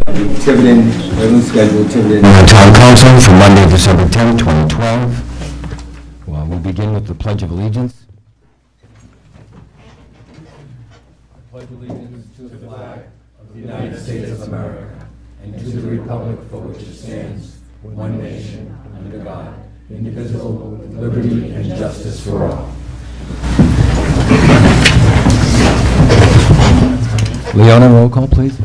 Tiverton, regularly scheduled Tiverton Town Council for Monday, December 10, 2012. Well, we'll begin with the Pledge of Allegiance. I pledge allegiance to the flag of the United States of America and to the republic for which it stands, one nation, under God, indivisible, with liberty and justice for all. Leona, roll call, please.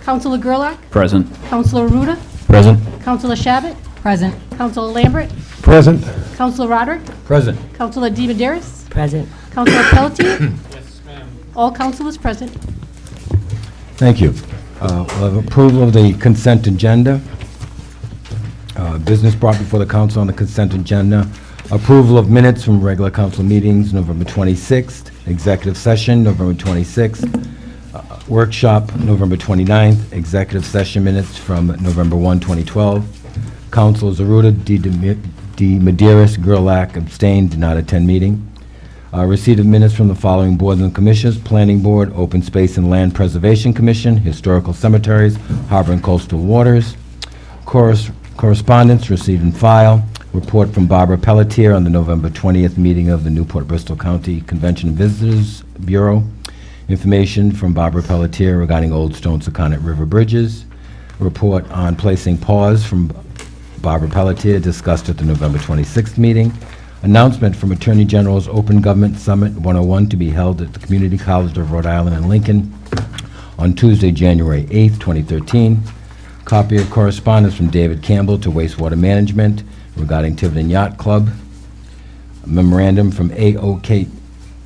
Councilor Gerlach? Present. Councilor Aruda? Present. Councilor Shabbat? Present. Councilor Lambert? Present. Councilor Roderick? Present. Councilor DiMederos? Present. Councilor Pelletier? Yes, ma'am. All councilors present. Thank you. We'll have approval of the consent agenda. Business brought before the council on the consent agenda. Approval of minutes from regular council meetings, November 26th. Executive session, November 26th. Workshop, November 29th. Executive session minutes from November 1, 2012. Councilors Aruda, DiMederos, Gerlach abstained, did not attend meeting. Receipt of minutes from the following boards and commissions: Planning Board, Open Space and Land Preservation Commission, Historical Cemeteries, Harbor and Coastal Waters. Correspondence received and file. Report from Barbara Pelletier on the November 20th meeting of the Newport Bristol County Convention and Visitors Bureau. Information from Barbara Pelletier regarding Old Stone Saconnet River bridges. Report on placing pause from Barbara Pelletier discussed at the November 26th meeting. Announcement from Attorney General's Open Government Summit 101 to be held at the Community College of Rhode Island in Lincoln on Tuesday, January 8th, 2013. Copy of correspondence from David Campbell to Wastewater Management regarding Tiverton Yacht Club. A memorandum from A.O.K.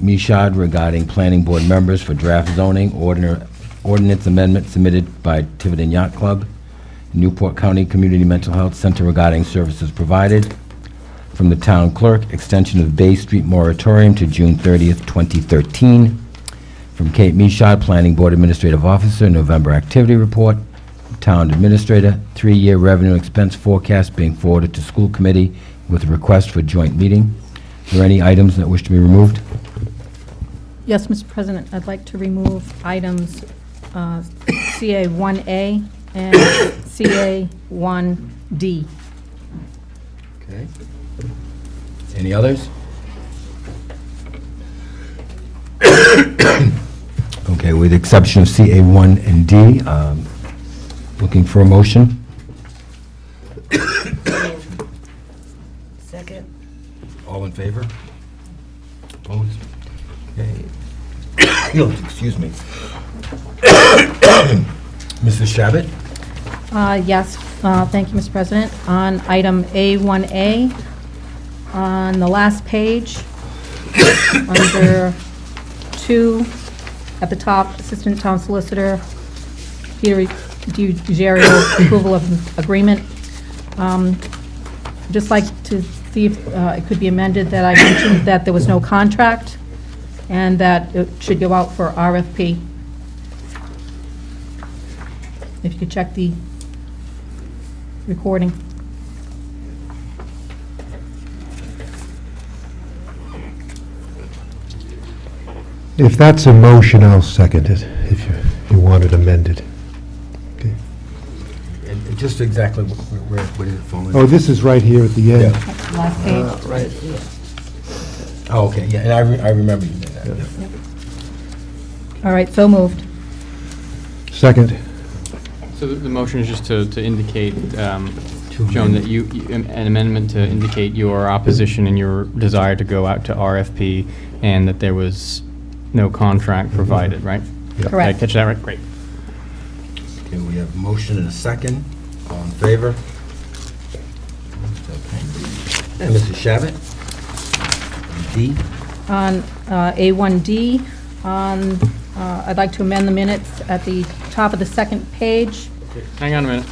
Mishad regarding Planning Board members for draft zoning ordinance amendment submitted by Tiverton Yacht Club. Newport County Community Mental Health Center regarding services provided. From the Town Clerk, extension of Bay Street moratorium to June 30th, 2013. From Kate Mishad, Planning Board Administrative Officer, November Activity Report. Town Administrator, 3-year revenue expense forecast being forwarded to School Committee with a request for joint meeting. Are there any items that wish to be removed? Yes, Mr. President, I'd like to remove items CA1A and CA1D. Okay. Any others? Okay, with the exception of CA1 and D, looking for a motion. Second. All in favor? Opposed? Okay. Excuse me. Mrs. Shabbat? Yes, thank you, Mr. President. On item A1A, on the last page, under 2, at the top, Assistant Town Solicitor, Peter DiGerio, approval of agreement. Just like to see if it could be amended that I mentioned that there was no contract and that it should go out for RFP. If you could check the recording. If that's a motion, I'll second it, if you want it amended. Okay. And just exactly where did it fall in? Oh, this is right here at the end. Yeah. Last page. Right. Oh, okay, yeah, and I remember you did that. Yeah. Yeah. All right, so moved. Second. So the motion is just to indicate, Joan, that an amendment to indicate your opposition and your desire to go out to RFP, and that there was no contract provided, right? Yep. Correct. Did I catch that right? Great. Okay, we have a motion and a second. All in favor? And Mrs. Shabbat? D? On A1D, I'd like to amend the minutes at the top of the second page. Okay. Hang on a minute.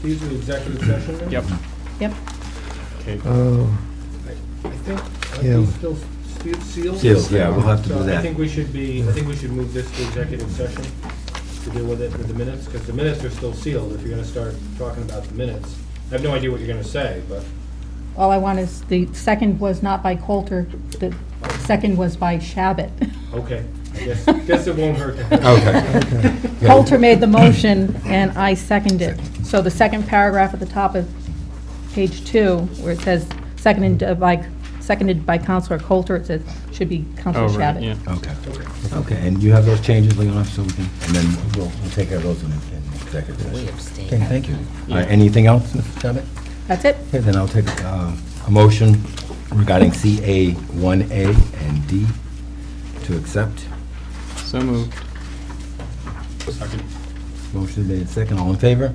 These are the executive session then? Yep. Yep. Okay. Oh, I think, Yeah. are these still sealed? Sealed, yeah, we'll have to do So I that. think we should move this to executive session to deal with it with the minutes, because the minutes are still sealed if you're gonna start talking about the minutes. I have no idea what you're gonna say, but All I want is, the second was not by Coulter, the second was by Shabbat. okay. Guess it won't hurt to have. Okay. Coulter made the motion, and I seconded. So the second paragraph at the top of page 2, where it says seconded by Counselor Coulter, it says, should be Counselor Oh, right, Shabbat. yeah. Okay. Okay, and you have those changes, Leon, so we can, and then we'll take care of those in executive session. Okay, thank you. Anything else, Mr. Shabbat? That's it? Okay, then I'll take a motion regarding CA 1A and D to accept. So moved. Second. Motion made second. All in favor?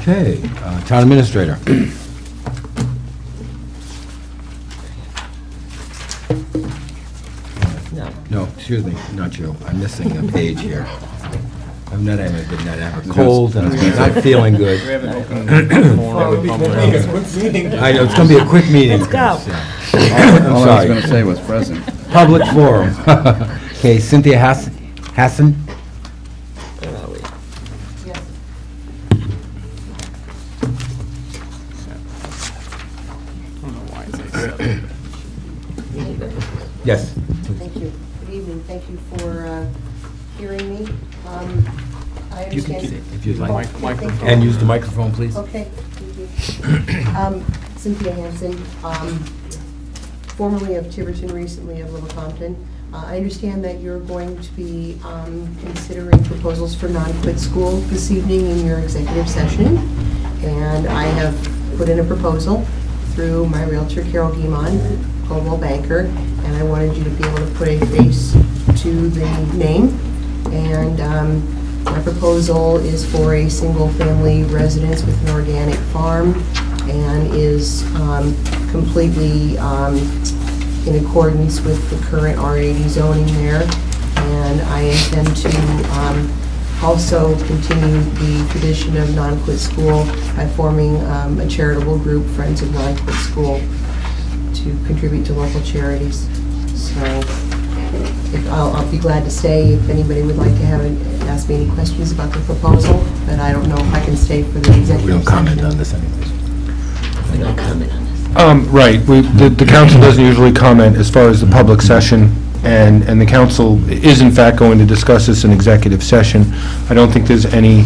Okay, Town Administrator. No, excuse me, not you. I'm missing a page here. I'm not having a good night. I have a cold and I'm not feeling good. We have an open forum. I know, it's going to be a quick meeting. Let's go. I'm All I was sorry. going to say was present. Public forum. Okay, Cynthia Hassan? I don't know why it's like Yes. Thank you. Good evening. Thank you for hearing me. I You can understand. keep it if you'd like. Oh, Microphone. And use the microphone, please. Okay, thank you. Cynthia Hanson, formerly of Tiverton, recently of Little Compton. I understand that you're going to be considering proposals for non-quit school this evening in your executive session. And I have put in a proposal through my realtor, Carol Guimond, Coldwell Banker, and I wanted you to be able to put a face to the name. And my proposal is for a single-family residence with an organic farm and is completely in accordance with the current R80 zoning there. And I intend to also continue the tradition of non-quit school by forming a charitable group, Friends of Non-Quit School, to contribute to local charities. So I'll be glad to stay if anybody would like to ask me any questions about the proposal, but I don't know if I can stay for the executive We don't comment session. on this anyways. We don't comment on this. Right, the council doesn't usually comment as far as the public session, and the council is in fact going to discuss this in executive session. I don't think there's any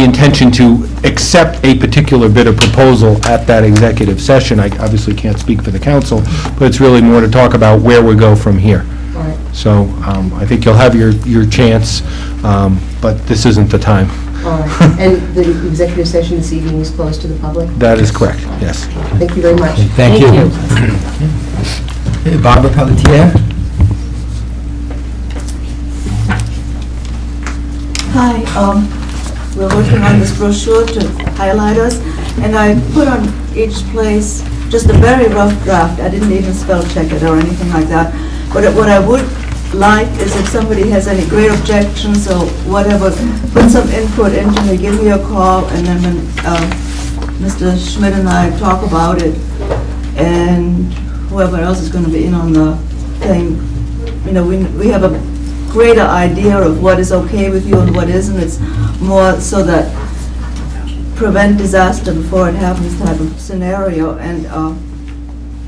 intention to accept a particular bid of proposal at that executive session. I obviously can't speak for the council, but it's really more to talk about where we go from here. All right. So I think you'll have your chance, but this isn't the time. All right. And the executive session this evening is closed to the public? That is correct, yes. Thank you very much. Thank you. Hey, Barbara Pelletier? Hi, we're working on this brochure to highlight us, and I put on each place just a very rough draft. I didn't even spell check it or anything like that. But what I would like is if somebody has any great objections or whatever, put some input into me, give me a call, and then when Mr. Schmidt and I talk about it, and whoever else is going to be in on the thing, you know, we have a greater idea of what is okay with you and what isn't. It's more so that prevent disaster before it happens type of scenario, and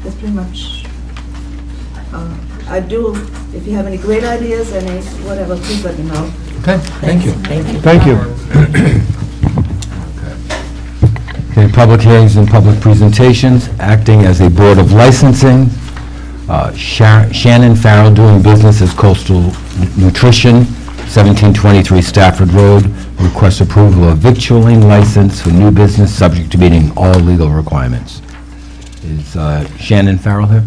that's pretty much, I do, if you have any great ideas, any whatever, please let me know. Okay, thank you. Thank you. Okay, public hearings and public presentations, acting as a board of licensing. Shannon Farrell, doing business as Coastal Nutrition, 1723 Stafford Road, requests approval of victualling license for new business, subject to meeting all legal requirements. Is Shannon Farrell here?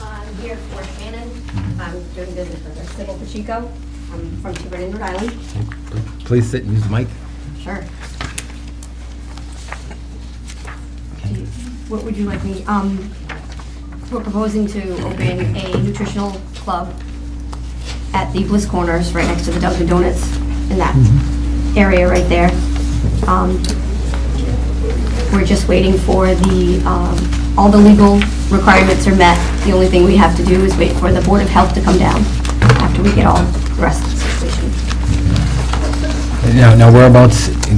I'm here for Shannon. I'm doing business with Sybil Pacheco. I'm from Tiverton, Rhode Island. Please sit and use the mic. Sure. What would you like me, we're proposing to open a nutritional club at the Bliss Corners, right next to the Dunkin' Donuts, in that area right there. We're just waiting for the, all the legal requirements are met. The only thing we have to do is wait for the Board of Health to come down after we get all the rest Now whereabouts in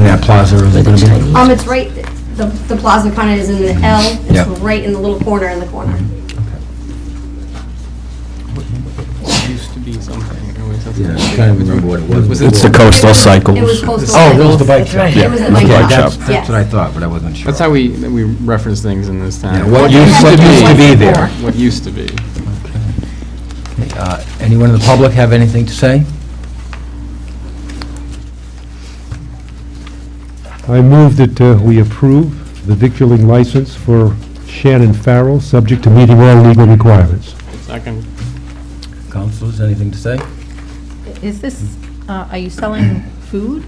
that plaza is it going to be? It's right, the plaza kind of is in the L, Yep. it's right in the little corner in the corner. It used to be something. Yeah, I'm trying to remember what it was. It's before. the Coastal Cycles. It was Coastal Oh, it was Cycles. the bike shop. It was the bike Okay, shop. that's Yes. what I thought, but I wasn't sure. That's how we reference things in this town. Yeah, what used to be there. What used to be. Anyone in the public have anything to say? I move that we approve the victualling license for Shannon Farrell, subject to meeting all legal requirements. Second. Councilors, anything to say? Is this, are you selling food?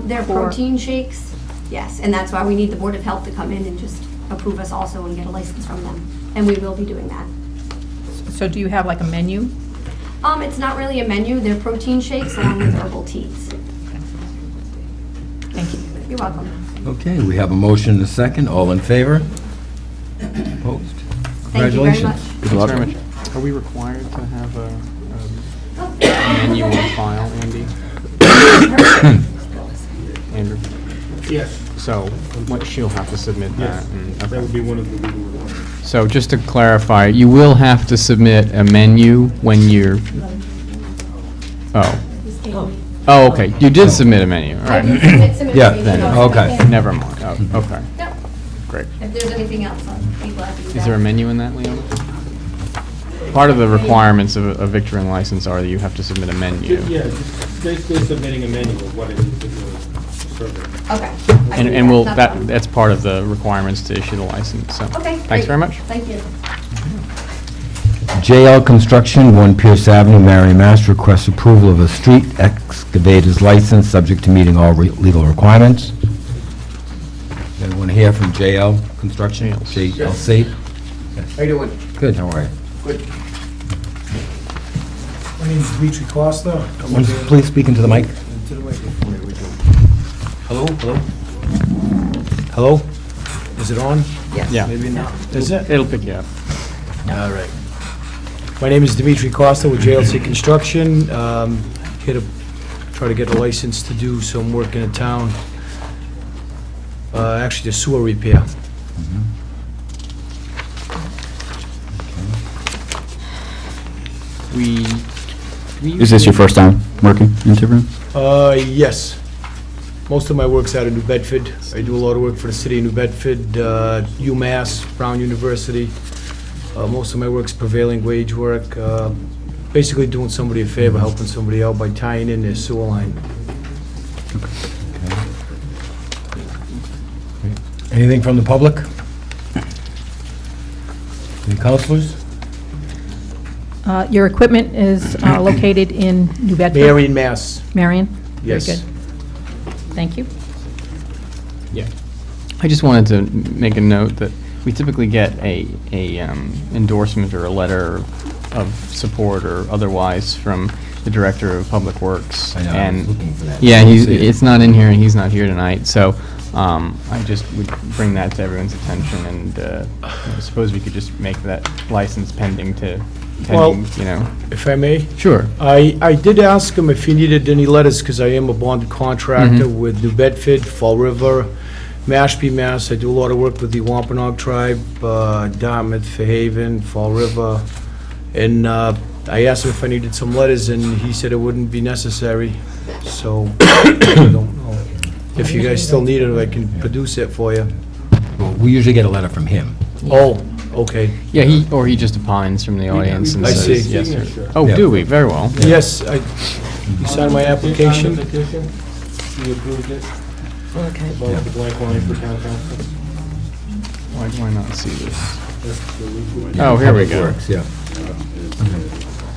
They're For- protein shakes, yes, and that's why we need the Board of Health to come in and just approve us also and get a license from them, and we will be doing that. So do you have like a menu? It's not really a menu, they're protein shakes along with herbal teas. Thank you. You're welcome. Okay, we have a motion and a second. All in favor? Opposed? Thank you very much. Congratulations. Thanks very much. Are we required to have a menu on file, Andy? Andrew? Yes, So, what, she'll have to submit that. yes, and- that okay. would be one of the legal requirements. So just to clarify, you will have to submit a menu when you're, oh. Oh, okay, you did submit a menu, all right. Yeah, then, okay. Never mind, oh, okay, Yep. great. If there's anything else, I'll be glad to do that. Is there a menu in that, Leona? Part of the requirements of a victualling license are that you have to submit a menu. Yeah, just basically submitting a menu of what it is that you're serving. Okay. I can do And we'll, not a problem. that's part of the requirements to issue the license, so. Okay, Thanks great. very much. Thank you. JL Construction, 1 Pierce Avenue, Marion, Mass. Requests approval of a street excavator's license, subject to meeting all legal requirements. Anyone here from JL Construction? JLC? How you doing? Good, how are you? Good. My name's Dimitri Costa. Please speak into the mic. To the microphone, here we go. Hello, hello? Hello? Is it on? Yes. Yeah. Maybe not. Is it? It'll pick you up. All right. My name is Dimitri Costa with JLC Construction. Here to try to get a license to do some work in the town. Actually, the sewer repair. Is this your first time working in Tiverton? Yes. Most of my work's out of New Bedford. I do a lot of work for the city of New Bedford, UMass, Brown University. Most of my work's prevailing wage work. Basically doing somebody a favor, helping somebody out by tying in their sewer line. Anything from the public? Any councilors? Your equipment is located in New Bedford? Marion, Mass. Marion? Yes. Very good. Thank you. Yeah. I just wanted to make a note that we typically get a endorsement or a letter of support or otherwise from the Director of Public Works. I know, I was looking for that. Yeah, I see it. it's not in here, and he's not here tonight, so I just would bring that to everyone's attention, and I suppose we could just make that license pending, Well- you know. If I may? Sure. I did ask him if he needed any letters, because I am a bonded contractor with New Bedford, Fall River, Mashpee, Mass. I do a lot of work with the Wampanoag tribe, Dartmouth, Fairhaven, Fall River. And I asked him if I needed some letters, and he said it wouldn't be necessary. So, I don't know. If you guys still need it, I can produce it for you. Well, we usually get a letter from him. Oh, okay. Yeah, he just opines from the audience and I says, see. yes, sir. Signature. Oh, Yeah. do we? Very well. Yes, you signed my application. Petition, you approved it. Okay. About the blank line for town council. Why do I not see this? That's the legal- Oh, here we go. Works, yeah.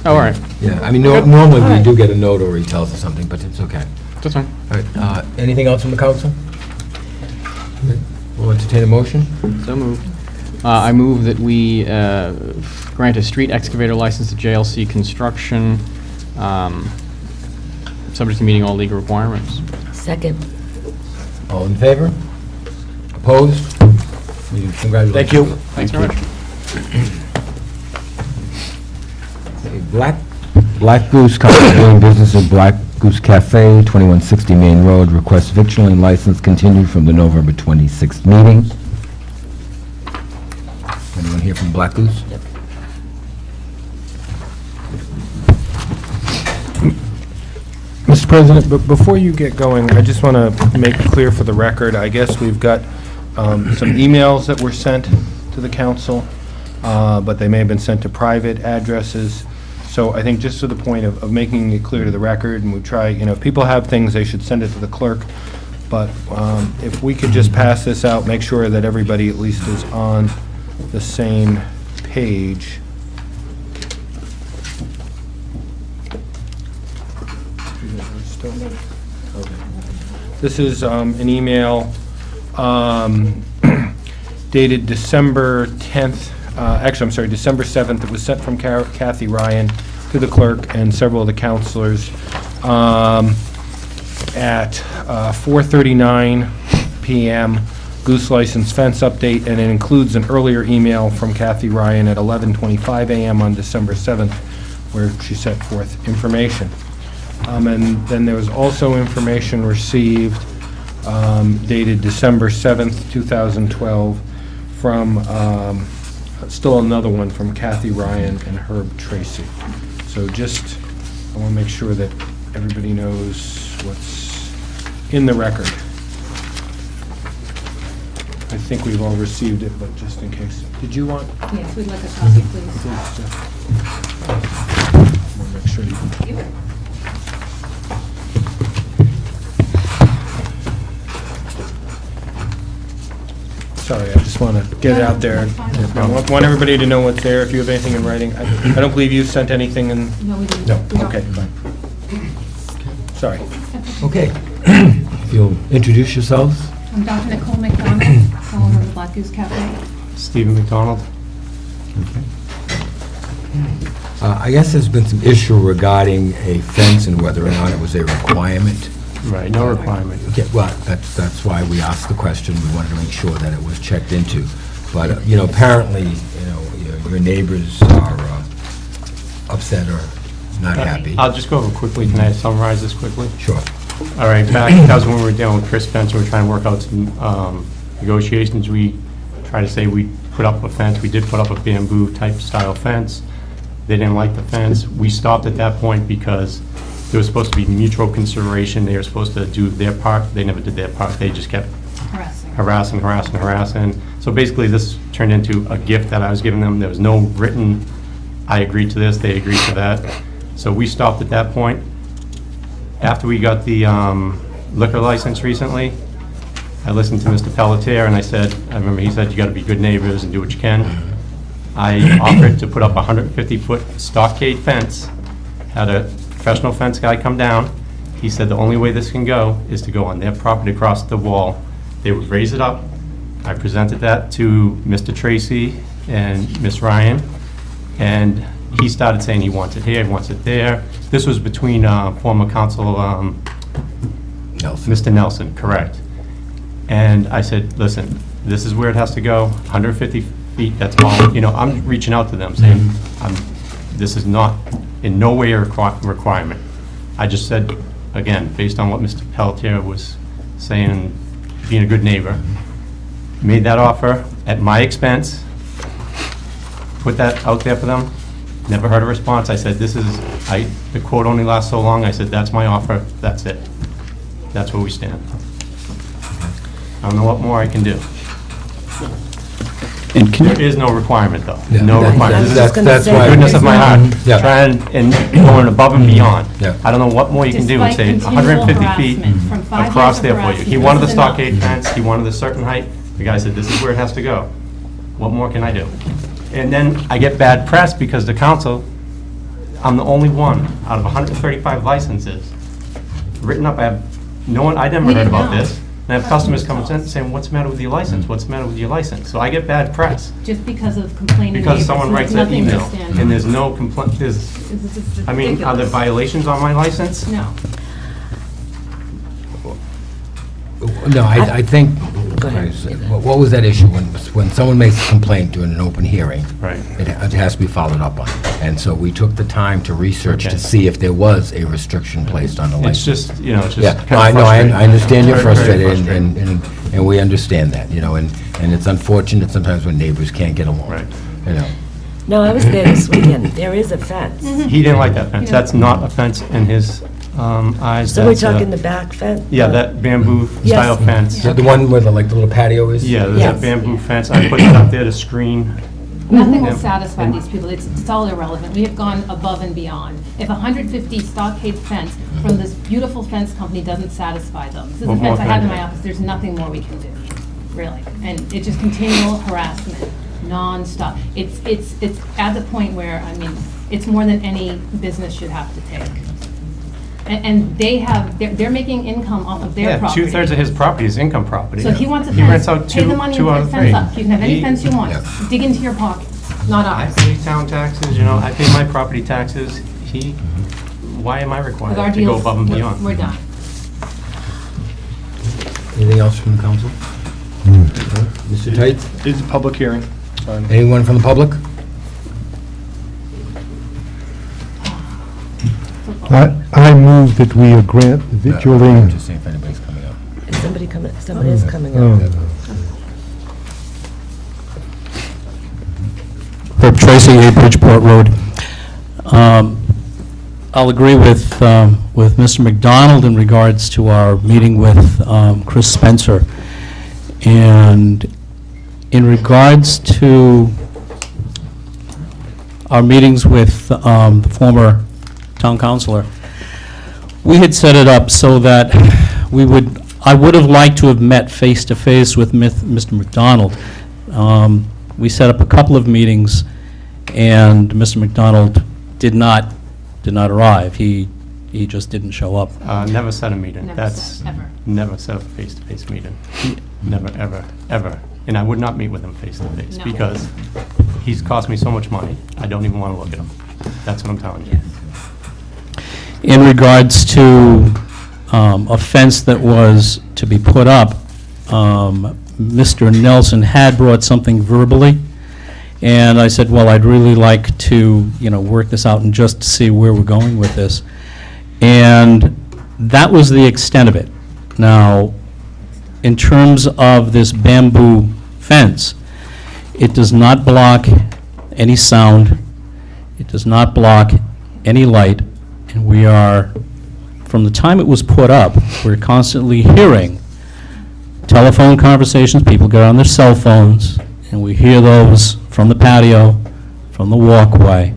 Oh, all right, Yeah, I mean, normally we do get a note or he tells us something, but it's okay. that's fine. All right, anything else from the council? We'll entertain a motion. So moved. I move that we grant a street excavator license to JLC Construction, subject to meeting all legal requirements. Second. All in favor? Opposed? Congratulations. Thank you. Thanks very much. Okay, Black Goose Company doing business in Black Goose Cafe, 2160 Main Road, request victualling license continued from the November 26th meeting. Anyone here from Black Goose? Yep. Mr. President, but before you get going, I just want to make clear for the record, I guess we've got some emails that were sent to the council, but they may have been sent to private addresses. So I think just to the point of making it clear to the record, and we try, if people have things, they should send it to the clerk. But if we could just pass this out, make sure that everybody at least is on the same page. This is an email dated December 10th, actually, I'm sorry, December 7th. It was sent from Kathy Ryan to the clerk and several of the counselors at 4:39 p.m. Goose license fence update, and it includes an earlier email from Kathy Ryan at 11:25 a.m. on December 7th, where she set forth information. And then there was also information received dated December 7th, 2012 from, still another one from Kathy Ryan and Herb Tracy. So just, I want to make sure that everybody knows what's in the record. I think we've all received it, but just in case. Did you want? Yes, we'd like a copy, please. I want to make sure you... Sorry, I just want to get it out there. I want everybody to know what's there. If you have anything in writing, I don't believe you sent anything in. No, we didn't. No, okay, fine. Sorry. Okay. If you'll introduce yourselves. I'm Dr. Nicole McDonald, owner of the Black Goose Cafe. Stephen McDonald. Okay. I guess there's been some issue regarding a fence and whether or not it was a requirement. Right, no requirement. Okay, well, that's why we asked the question. We wanted to make sure that it was checked into. But, apparently, your neighbors are upset or not happy. I'll just go over quickly. Can I summarize this quickly? Sure. All right, back that was when we were dealing with Chris Spencer. We were trying to work out some negotiations. We tried to say we put up a fence. We did put up a bamboo type style fence. They didn't like the fence. We stopped at that point because there was supposed to be mutual consideration. They were supposed to do their part. They never did their part. They just kept harassing. So basically this turned into a gift that I was giving them. There was no written, I agreed to this, they agreed to that. So we stopped at that point. After we got the liquor license recently, I listened to Mr. Pelletier and I remember he said you gotta be good neighbors and do what you can. I offered to put up a 150-foot stockade fence, had a professional fence guy come down. He said the only way this can go is to go on their property across the wall. They would raise it up. I presented that to Mr. Tracy and Miss Ryan, and he started saying he wants it here, he wants it there. This was between former council Mr. Nelson, correct. And I said, listen, this is where it has to go, 150 feet, that's all. I'm reaching out to them saying, this is not in no way a requirement. I just said, again, based on what Mr. Pelletier was saying, being a good neighbor, made that offer at my expense, put that out there for them, never heard a response. I said, the quote only lasts so long. I said, that's my offer, that's it. That's where we stand. I don't know what more I can do. And There is no requirement, though. Yeah, No requirement. that's The why. goodness of my heart, Yeah. trying and going above and beyond. Yeah. I don't know what more you can do and say Despite 150 continual feet harassment from 5 across years of there for you. harassment, He wanted the this is enough. stockade fence, he wanted a certain height. The guy said, this is where it has to go. What more can I do? And then I get bad press because the council, I'm the only one out of 135 licenses written up. I never We heard didn't about know. this. And I have customers coming in saying, what's the matter with your license? What's the matter with your license? So I get bad press Just because of complaining neighbors. because someone writes that Nothing to email stand and on. there's no complaint, This is are there ridiculous. violations on my license? No. No, I think Go ahead. What was that issue? When someone makes a complaint during an open hearing, Right. it has to be followed up on. And so we took the time to research Okay. to see if there was a restriction placed on the It's license. just, you know, it's just Yeah, kind no, of I know, frustrating. I understand you're Very, very frustrated, frustrating. and we understand that, you know, and it's unfortunate sometimes when neighbors can't get along. Right. You know. No, I was there this weekend. There is a fence. He didn't like that fence. That's not a fence in his eyes. So we're That's a- talking the back fence? Yeah, that bamboo-style Yes. fence. The one where the little patio is? Yeah, there's Yes. a bamboo fence. I put it up there to screen. Nothing will Yeah. satisfy these people. It's all irrelevant. We have gone above and beyond. If a 150 stockade fence from this beautiful fence company doesn't satisfy them, this is the What more fence I can I have in do? my office, there's nothing more we can do, really. And it's just continual harassment, nonstop. It's at the point where, I mean, it's more than any business should have to take. And they're making income off of their Yeah, property. 2/3 of his property is income property. So he wants a He rents fence, out pay the money two and out put of the fence three. up. You can have any He- fence you want. Dig into your pockets, not I ours. pay town taxes, you know, I pay my property taxes. Why am I With our required to go deals, above and beyond? we're done. Anything else from the council? Mr. Tights? It's a public hearing. Anyone from the public? I move that we grant victualling. Just see if anybody's coming up. Is somebody coming, somebody is coming Oh. up. Herb Tracy, 8 Bridgeport Road. I'll agree with Mr. McDonald in regards to our meeting with Chris Spencer. And in regards to our meetings with the former town councilor, we had set it up so that I would have liked to have met face-to-face with Mr. McDonald. We set up a couple of meetings, and Mr. McDonald did not arrive. He just didn't show up. Never set a meeting. Never That's set, ever. never set a face-to-face meeting. Never, ever, ever. And I would not meet with him face-to-face No. because he's cost me so much money, I don't even want to look at him. That's what I'm telling you. In regards to a fence that was to be put up, Mr. Nelson had brought something verbally, and I said, well, I'd really like to, work this out and just see where we're going with this. And that was the extent of it. Now, in terms of this bamboo fence, it does not block any sound, it does not block any light, and we are, from the time it was put up, we're constantly hearing telephone conversations, people get on their cell phones, and we hear those from the patio, from the walkway.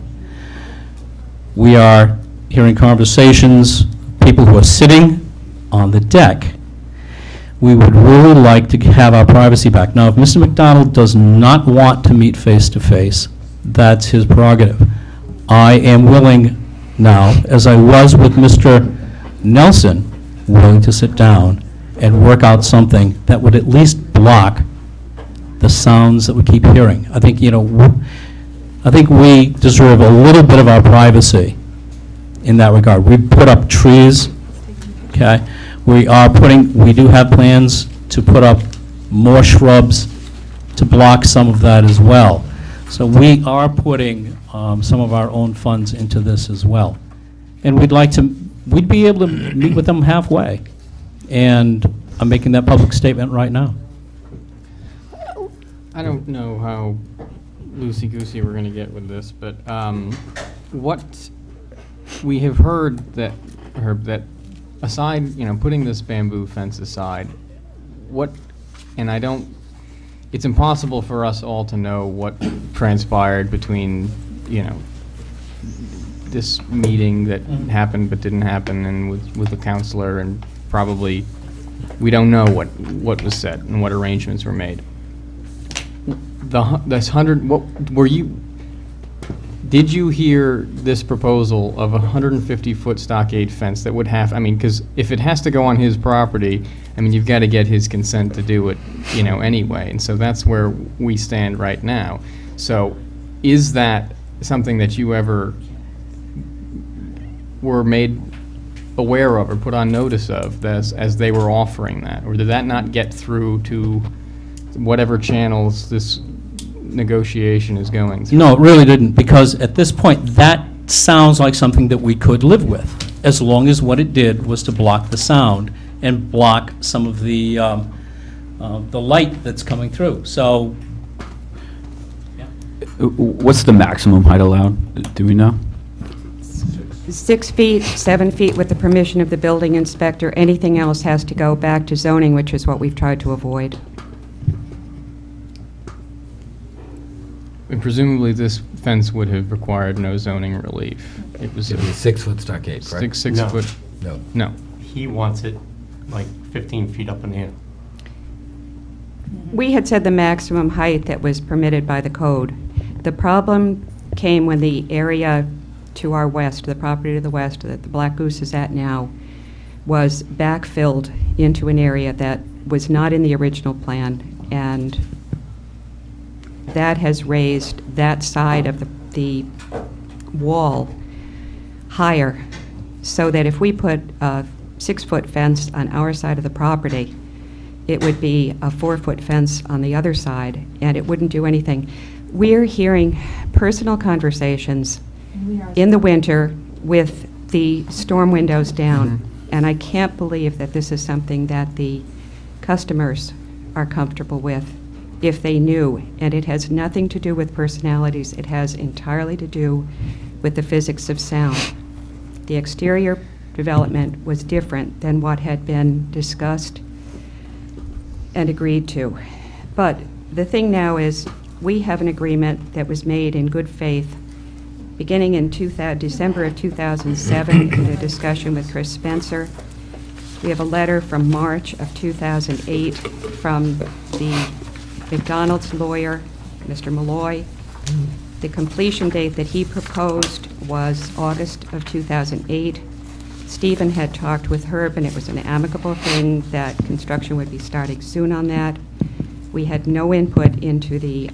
We are hearing conversations, people who are sitting on the deck. We would really like to have our privacy back. Now, if Mr. McDonald does not want to meet face-to-face, that's his prerogative. I am willing now, as I was with Mr. Nelson, willing to sit down and work out something that would at least block the sounds that we keep hearing. I think, I think we deserve a little bit of our privacy in that regard. We put up trees, okay? We do have plans to put up more shrubs to block some of that as well. So we are putting some of our own funds into this as well. And we'd be able to meet with them halfway. And I'm making that public statement right now. I don't know how loosey-goosey we're going to get with this, but what we have heard that, Herb, that aside, putting this bamboo fence aside, it's impossible for us all to know what transpired between, this meeting that happened but didn't happen and with the counselor, and probably we don't know what was said and what arrangements were made. Did you hear this proposal of a 150-foot stockade fence that would have, because if it has to go on his property, you've got to get his consent to do it, anyway, and so that's where we stand right now. So is that something that you ever were made aware of or put on notice of as they were offering that? Or did that not get through to whatever channels this negotiation is going through? No, it really didn't, because at this point, that sounds like something that we could live with, as long as what it did was to block the sound and block some of the light that's coming through. So, What's the maximum height allowed? Do we know? 6 feet, 7 feet with the permission of the building inspector. Anything else has to go back to zoning, which is what we've tried to avoid. And presumably this fence would have required no zoning relief. It was It'd be a 6-foot stockade, correct? six No. foot. No. No. He wants it like 15 feet up in the air. We had said the maximum height that was permitted by the code. The problem came when the area to our west, the property to the west that the Black Goose is at now, was backfilled into an area that was not in the original plan, and that has raised that side of the wall higher, so that if we put a 6-foot fence on our side of the property, it would be a 4-foot fence on the other side, and it wouldn't do anything. We're hearing personal conversations in the winter with the storm windows down, and I can't believe that this is something that the customers are comfortable with if they knew, and it has nothing to do with personalities. It has entirely to do with the physics of sound. The exterior development was different than what had been discussed and agreed to. But the thing now is, we have an agreement that was made in good faith beginning in December of 2007 in a discussion with Chris Spencer. We have a letter from March of 2008 from the McDonald's lawyer, Mr. Malloy. The completion date that he proposed was August of 2008. Stephen had talked with Herb, and it was an amicable thing that construction would be starting soon on that. We had no input into the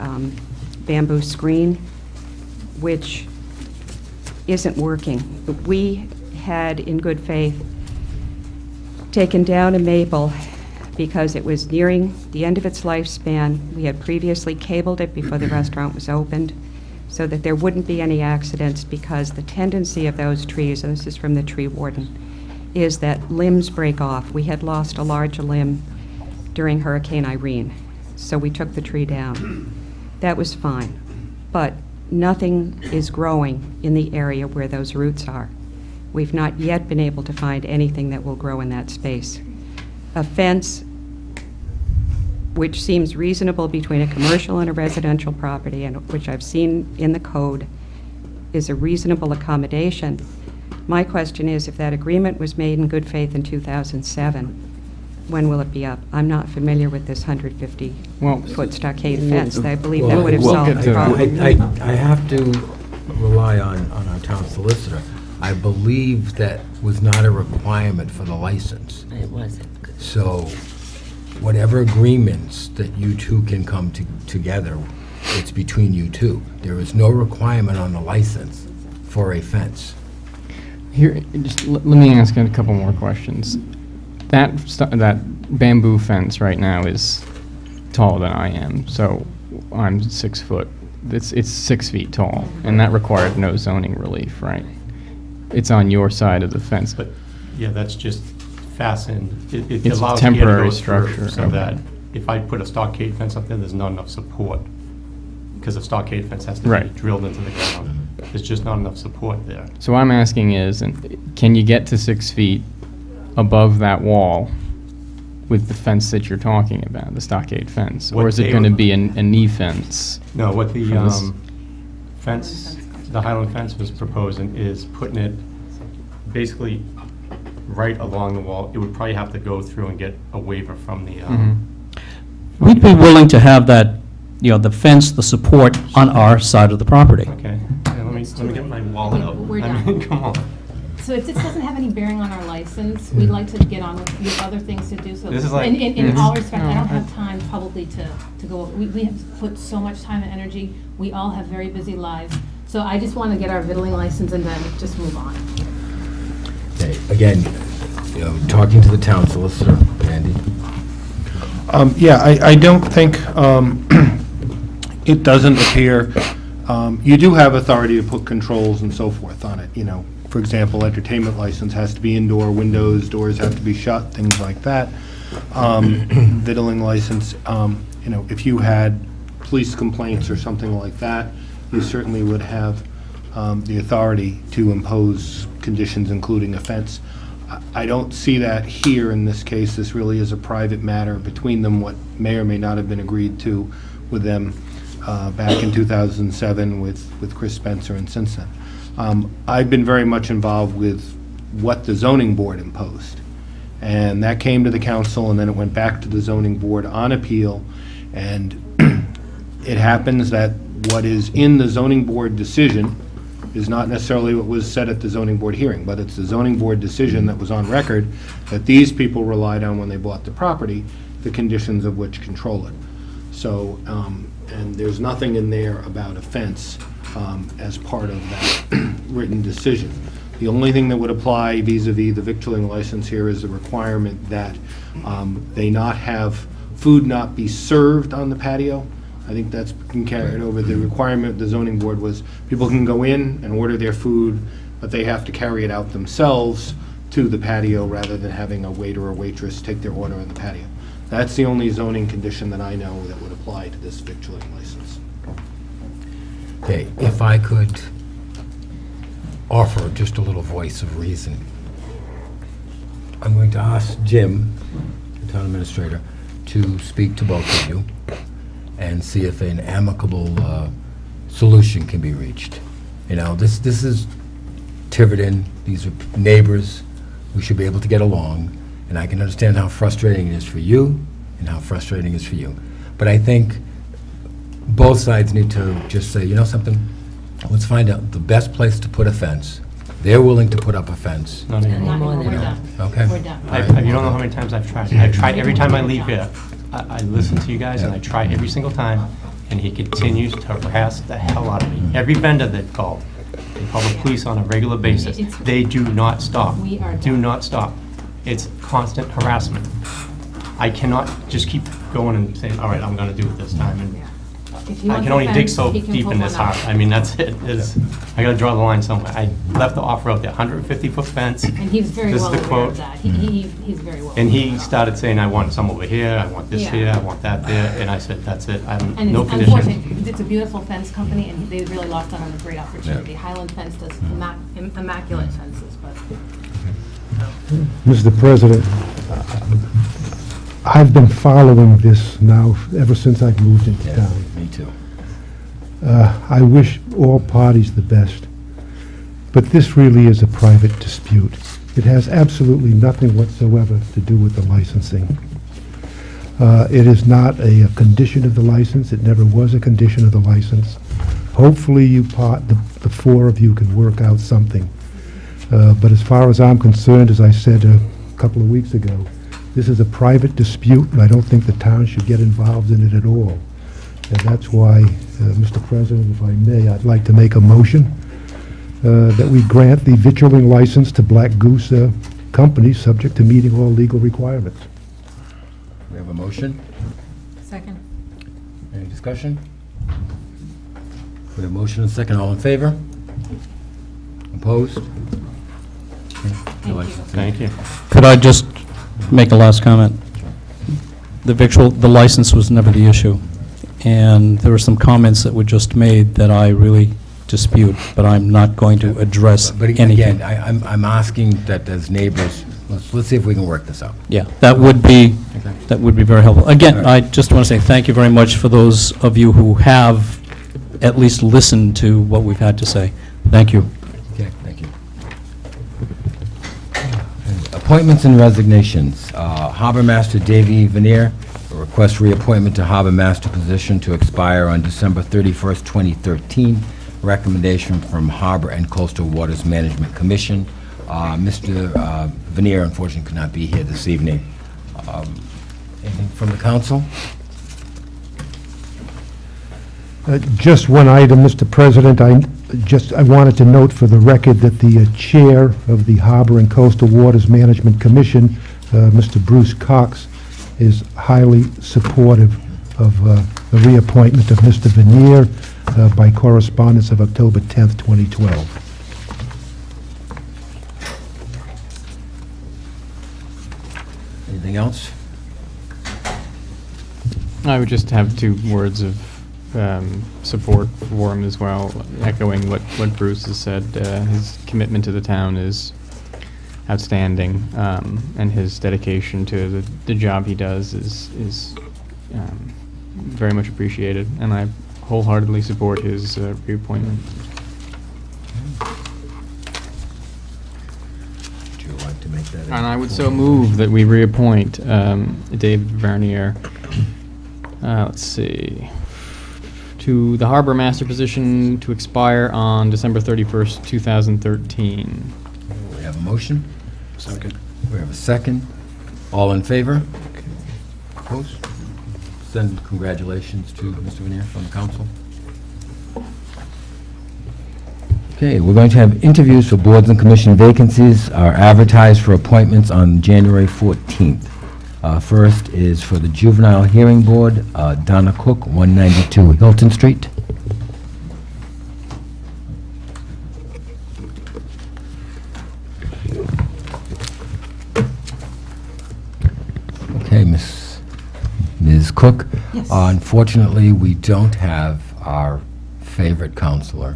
bamboo screen, which isn't working. We had, in good faith, taken down a maple because it was nearing the end of its lifespan. We had previously cabled it before the restaurant was opened so that there wouldn't be any accidents, because the tendency of those trees, and this is from the tree warden, is that limbs break off. We had lost a large limb during Hurricane Irene, so we took the tree down. That was fine, but nothing is growing in the area where those roots are. We've not yet been able to find anything that will grow in that space. A fence, which seems reasonable between a commercial and a residential property, and which I've seen in the code, is a reasonable accommodation. My question is, if that agreement was made in good faith in 2007, when will it be up? I'm not familiar with this 150-foot stockade fence. I believe that would have solved the problem. I have to rely on our town solicitor. I believe that was not a requirement for the license. It wasn't. So whatever agreements that you two can come together, it's between you two. There is no requirement on the license for a fence. Here, just let me ask a couple more questions. That bamboo fence right now is taller than I am, so I'm 6 foot. It's 6 feet tall, and that required no zoning relief, right? It's on your side of the fence. But, yeah, that's just fastened. It It's a allows temporary air to go through, structure, so okay. that if I put a stockade fence up there, there's not enough support, because a stockade fence has to be Right. drilled into the ground. There's just not enough support there. So what I'm asking is, can you get to 6 feet above that wall with the fence that you're talking about, the stockade fence? Or What is it they going to would- be a knee fence? No, what the From this- fence, the Highland fence was proposing is putting it basically right along the wall. It would probably have to go through and get a waiver from the, we'd be willing to have that, the fence, the support on our side of the property. Okay, yeah, let me get my wallet out. We're I mean, done. come on. So if this doesn't have any bearing on our license, we'd like to get on with other things to do. So This is like- in all respect, I don't No, have time probably to go, we have put so much time and energy. We all have very busy lives. So I just want to get our vittling license and then just move on. Okay, again, you know, talking to the town solicitor, Andy. Yeah, I don't think, it doesn't appear, you do have authority to put controls and so forth on it, you know. For example, entertainment license has to be indoor, windows, doors have to be shut, things like that. Vittling license, you know, if you had police complaints or something like that, you certainly would have the authority to impose conditions, including a fence. I don't see that here in this case. This really is a private matter between them, what may or may not have been agreed to with them back in 2007 with Chris Spencer and since then. I've been very much involved with what the zoning board imposed. And that came to the council, and then it went back to the zoning board on appeal. And it happens that what is in the zoning board decision is not necessarily what was said at the zoning board hearing, but it's the zoning board decision that was on record that these people relied on when they bought the property, the conditions of which control it. So, and there's nothing in there about a fence as part of that written decision. The only thing that would apply vis-a-vis the victualling license here is the requirement that they not have food not be served on the patio. I think that's been carried over. The requirement of the zoning board was people can go in and order their food, but they have to carry it out themselves to the patio rather than having a waiter or waitress take their order on the patio. That's the only zoning condition that I know that would apply to this victualling license. Okay, if I could offer just a little voice of reason. I'm going to ask Jim, the town administrator, to speak to both of you and see if an amicable solution can be reached. You know, this is Tiverton, these are neighbors, we should be able to get along, and I can understand how frustrating it is for you and how frustrating it is for you. But I think both sides need to just say, you know something, let's find out the best place to put a fence. They're willing to put up a fence. Not anymore. We're done. Okay. We're done. You don't know how many times I've tried. I've tried every time I leave here. I listen to you guys, and I try every single time, and he continues to harass the hell out of me. Every vendor they've called, they call the police on a regular basis. They do not stop. We are Do done. not stop. It's constant harassment. I cannot just keep going and saying, all right, I'm going to do it this time. And If he I wants can a only dig fence, so he can deep put in this one up. heart. I mean, that's it. I got to draw the line somewhere. I left the offer out there, 150-foot fence. And he's very This is well the aware quote. of that. He's very well. And aware he of started saying, I want some over here, I want this Yeah. here, I want that there, and I said, that's it, I'm, And no it's conditions. unfortunate, it's a beautiful fence company, and they really lost out on a great opportunity. Highland Fence does immaculate fences, but. Mr. President, I've been following this now ever since I've moved into town. Me too. I wish all parties the best, but this really is a private dispute. It has absolutely nothing whatsoever to do with the licensing. It is not a condition of the license. It never was a condition of the license. Hopefully the four of you can work out something. But as far as I'm concerned, as I said a couple of weeks ago, this is a private dispute, and I don't think the town should get involved in it at all. And that's why, Mr. President, if I may, I'd like to make a motion that we grant the victualling license to Black Goose Company, subject to meeting all legal requirements. We have a motion. Second. Any discussion? We have a motion and a second. All in favor? Opposed? Thank you. Could I just make a last comment? The license was never the issue. And there were some comments that were just made that I really dispute, but I'm not going to address But anything. again, I'm asking that as neighbors, let's see if we can work this out. Yeah, that would be very helpful. Again, I just want to say thank you very much for those of you who have at least listened to what we've had to say. Thank you. Okay, thank you. Appointments and resignations. Harbor Master Davey Vanier, a request reappointment to Harbor Master position to expire on December 31st, 2013. Recommendation from Harbor and Coastal Waters Management Commission. Mr. Vanier unfortunately could not be here this evening. Anything from the council? Just one item, Mr. President. Just, I wanted to note for the record that the chair of the Harbor and Coastal Waters Management Commission, Mr. Bruce Cox, is highly supportive of the reappointment of Mr. Vanier by correspondence of October 10th, 2012. Anything else? I would just have 2 words of support for him as well, echoing what Bruce has said. His commitment to the town is outstanding, and his dedication to the job he does is very much appreciated, and I wholeheartedly support his reappointment. Would you like to make that? And I would so move that we reappoint David Vernier, let's see, to the Harbor Master position to expire on December 31st, 2013. We have a motion? Second. We have a second. All in favor? Opposed? Send congratulations to Mr. Vanier from the council. Okay, we're going to have interviews for boards and commission vacancies are advertised for appointments on January 14th. First is for the Juvenile Hearing Board, Donna Cook, 192 Hilton Street. Okay, Ms. Cook. Yes. Unfortunately, we don't have our favorite counselor,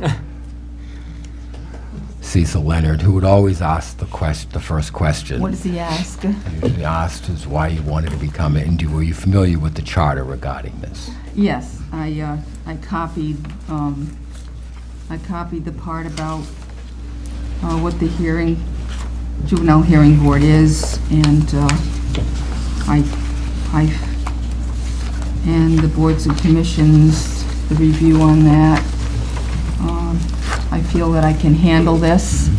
Cecil Leonard, who would always ask the first question. What does he ask? Usually asked is why you wanted to become an Were you familiar with the charter regarding this? Yes, I copied the part about what the juvenile hearing board is, and and the boards and commissions, the review on that. I feel that I can handle this.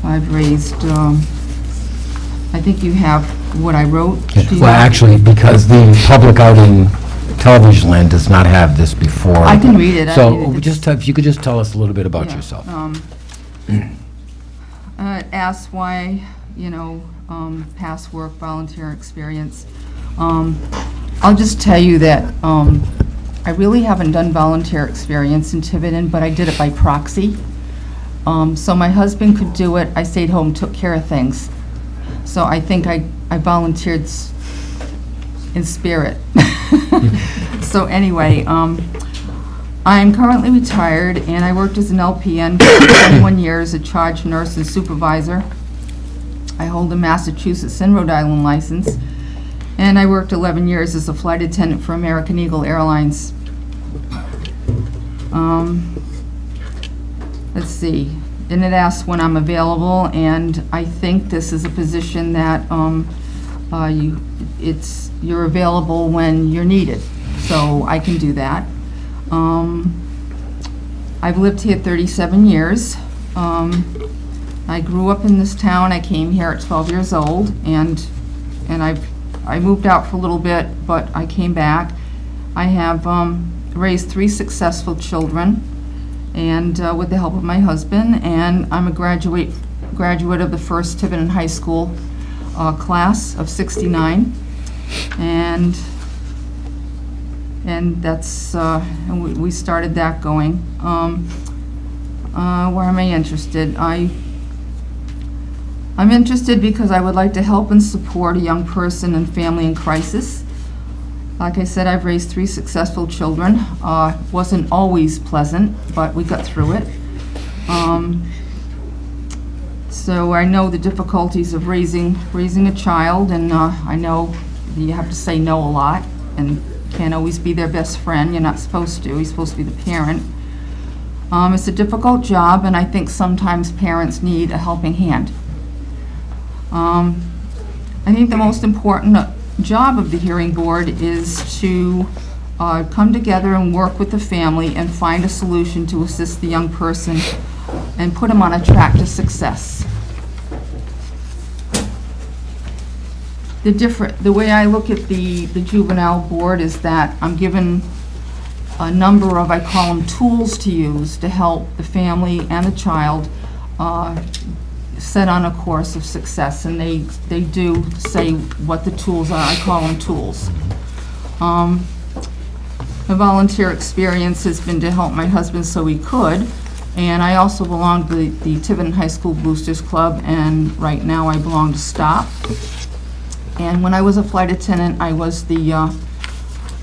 I've raised, I think you have what I wrote. Well, actually, because the public out in television land does not have this before. I can read it. So if you could just tell us a little bit about yourself. It asks why, past work, volunteer experience. I'll just tell you that I really haven't done volunteer experience in Tiverton, but I did it by proxy. So my husband could do it. I stayed home, took care of things. So I think I volunteered in spirit. So anyway, I'm currently retired, and I worked as an LPN for 21 years, a charge nurse and supervisor. I hold a Massachusetts and Rhode Island license, and I worked 11 years as a flight attendant for American Eagle Airlines. Let's see, and it asks when I'm available, and I think this is a position that you're available when you're needed, so I can do that. I've lived here 37 years. I grew up in this town. I came here at 12 years old, and I moved out for a little bit, but I came back. I have raised 3 successful children, and with the help of my husband, and I'm a graduate of the first Tiverton High School class of '69, and that's and we started that going. Where am I interested? I'm interested because I would like to help and support a young person and family in crisis. Like I said, I've raised 3 successful children. Wasn't always pleasant, but we got through it. So I know the difficulties of raising a child, and I know you have to say no a lot, and can't always be their best friend. You're not supposed to. You're supposed to be the parent. It's a difficult job, and I think sometimes parents need a helping hand. I think the most important job of the hearing board is to come together and work with the family and find a solution to assist the young person and put them on a track to success. The way I look at the juvenile board is that I'm given a number of, I call them tools to use to help the family and the child set on a course of success. And they do say what the tools are. I call them tools. My volunteer experience has been to help my husband so he could. And I also belong to the Tiverton High School Boosters Club, and right now I belong to STOP. And when I was a flight attendant, I was the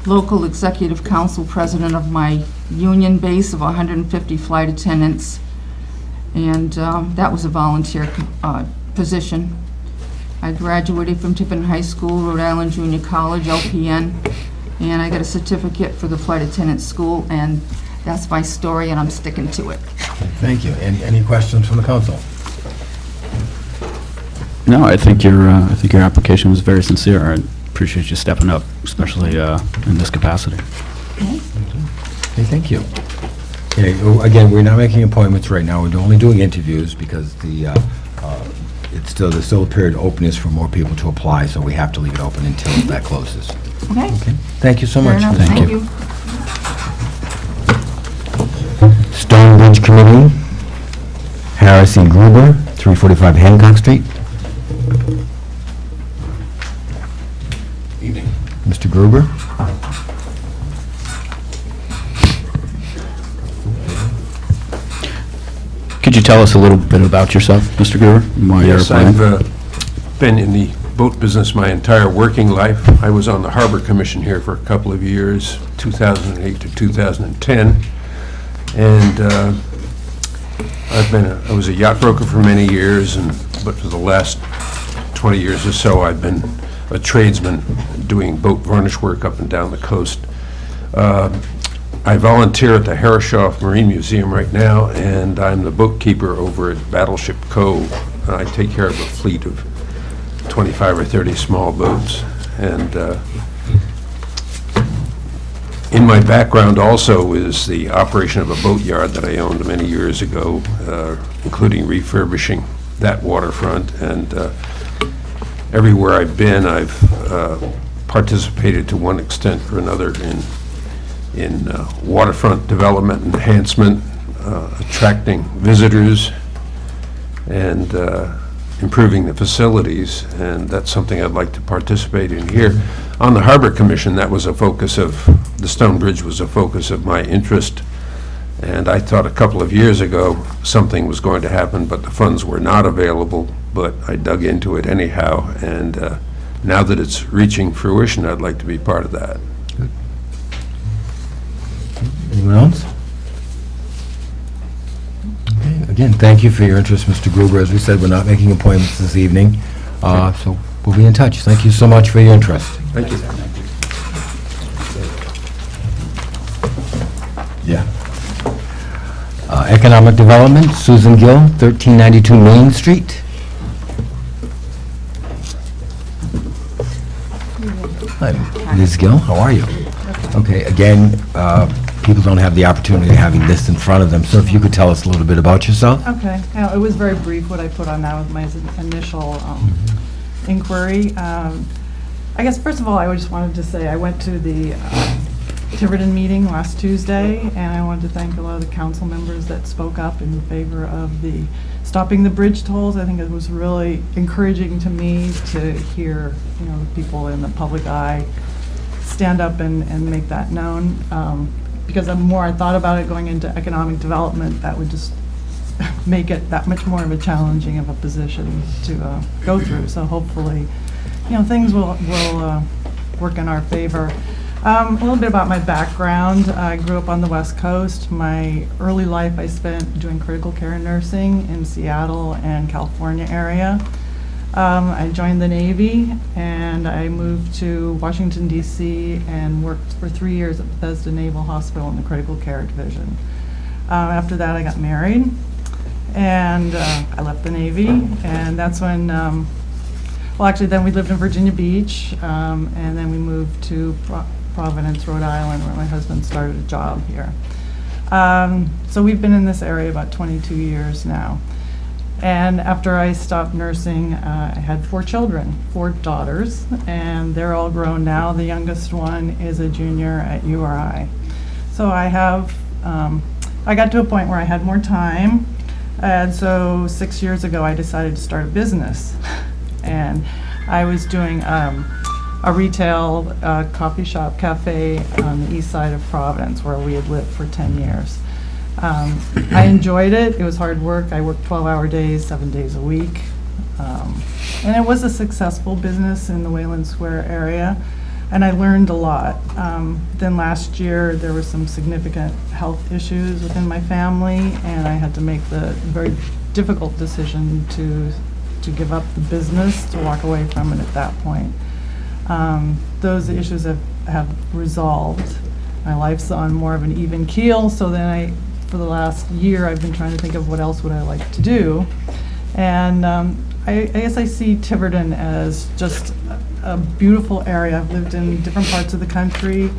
local executive council president of my union base of 150 flight attendants. And that was a volunteer position. I graduated from Tiverton High School, Rhode Island Junior College, LPN, and I got a certificate for the flight attendant school, and that's my story, and I'm sticking to it. Thank you. Any questions from the council? No, I think your application was very sincere. I appreciate you stepping up, especially in this capacity. Okay, thank you. Okay, again, we're not making appointments right now. We're only doing interviews because there's still a period of openness for more people to apply, so we have to leave it open until that closes. Okay. Thank you so Fair much. enough. Thank you. Stonebridge Committee, Harris and Gruber, 345 Hancock Street. Evening. Mr. Gruber. Could you tell us a little bit about yourself, Mr. Gruber, and why you're Yes, applying? I've been in the boat business my entire working life. I was on the Harbor Commission here for a couple of years, 2008 to 2010. And I was a yacht broker for many years, but for the last 20 years or so, I've been a tradesman doing boat varnish work up and down the coast. I volunteer at the Herreshoff Marine Museum right now, and I'm the boatkeeper over at Battleship Cove. I take care of a fleet of 25 or 30 small boats. And in my background also is the operation of a boatyard that I owned many years ago, including refurbishing that waterfront. And everywhere I've been, I've participated to one extent or another in waterfront development, enhancement, attracting visitors, and improving the facilities, and that's something I'd like to participate in here. On the Harbor Commission, that was a focus of, the Stonebridge was a focus of my interest, and I thought a couple of years ago something was going to happen, but the funds were not available, but I dug into it anyhow, and now that it's reaching fruition, I'd like to be part of that. Good. Anyone else? Okay. Again, thank you for your interest, Mr. Gruber. As we said, we're not making appointments this evening, so we'll be in touch. Thank you so much for your interest. Thank you. Yeah. Economic Development, Susan Gill, 1392 Main Street. Hi, Ms. Gill, how are you? Okay, again, people don't have the opportunity of having this in front of them, so if you could tell us a little bit about yourself. Okay, it was very brief what I put on that with my initial inquiry. I guess first of all, I just wanted to say I went to the Tiverton meeting last Tuesday, and I wanted to thank a lot of the council members that spoke up in favor of the stopping the bridge tolls. I think it was really encouraging to me to hear, the people in the public eye stand up and make that known. Because the more I thought about it going into economic development, that would just make it that much more of a challenging of a position to go through. So hopefully, things will work in our favor. A little bit about my background. I grew up on the West Coast. My early life I spent doing critical care nursing in Seattle and California area. I joined the Navy, and I moved to Washington, D.C. and worked for 3 years at Bethesda Naval Hospital in the critical care division. After that, I got married, and I left the Navy, and that's when, well, actually, then we lived in Virginia Beach, and then we moved to Providence, Rhode Island, where my husband started a job here. So we've been in this area about 22 years now. And after I stopped nursing, I had 4 children, 4 daughters, and they're all grown now. The youngest one is a junior at URI. So So I have, I got to a point where I had more time, and so 6 years ago I decided to start a business. And I was doing a retail coffee shop cafe on the east side of Providence, where we had lived for 10 years. I enjoyed it. It was hard work. I worked 12-hour days, 7 days a week. And it was a successful business in the Wayland Square area, and I learned a lot. Then last year there were some significant health issues within my family, and I had to make the very difficult decision to give up the business, to walk away from it at that point. Those issues have resolved. My life's on more of an even keel, so then for the last year, I've been trying to think of what else would I like to do. And I guess I see Tiverton as just a beautiful area. I've lived in different parts of the country.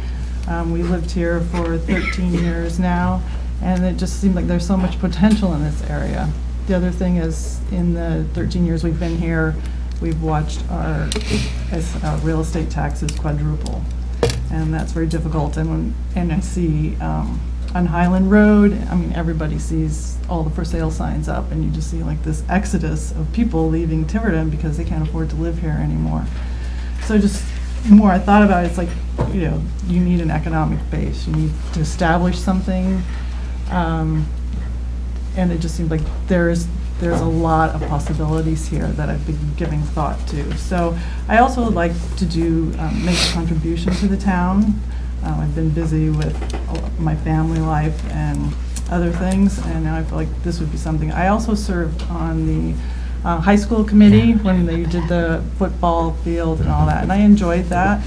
We lived here for 13 years now, and it just seemed like there's so much potential in this area. The other thing is, in the 13 years we've been here, we've watched our real estate taxes quadruple, and that's very difficult. And I see on Highland Road, I mean, everybody sees all the for sale signs up, and you just see like this exodus of people leaving Tiverton because they can't afford to live here anymore. So just the more I thought about it, it's like, you know, you need an economic base. You need to establish something, and it just seems like there's a lot of possibilities here that I've been giving thought to. So I also would like to make a contribution to the town. I've been busy with my family life and other things, and now I feel like this would be something. I also served on the high school committee when they did the football field and all that, and I enjoyed that.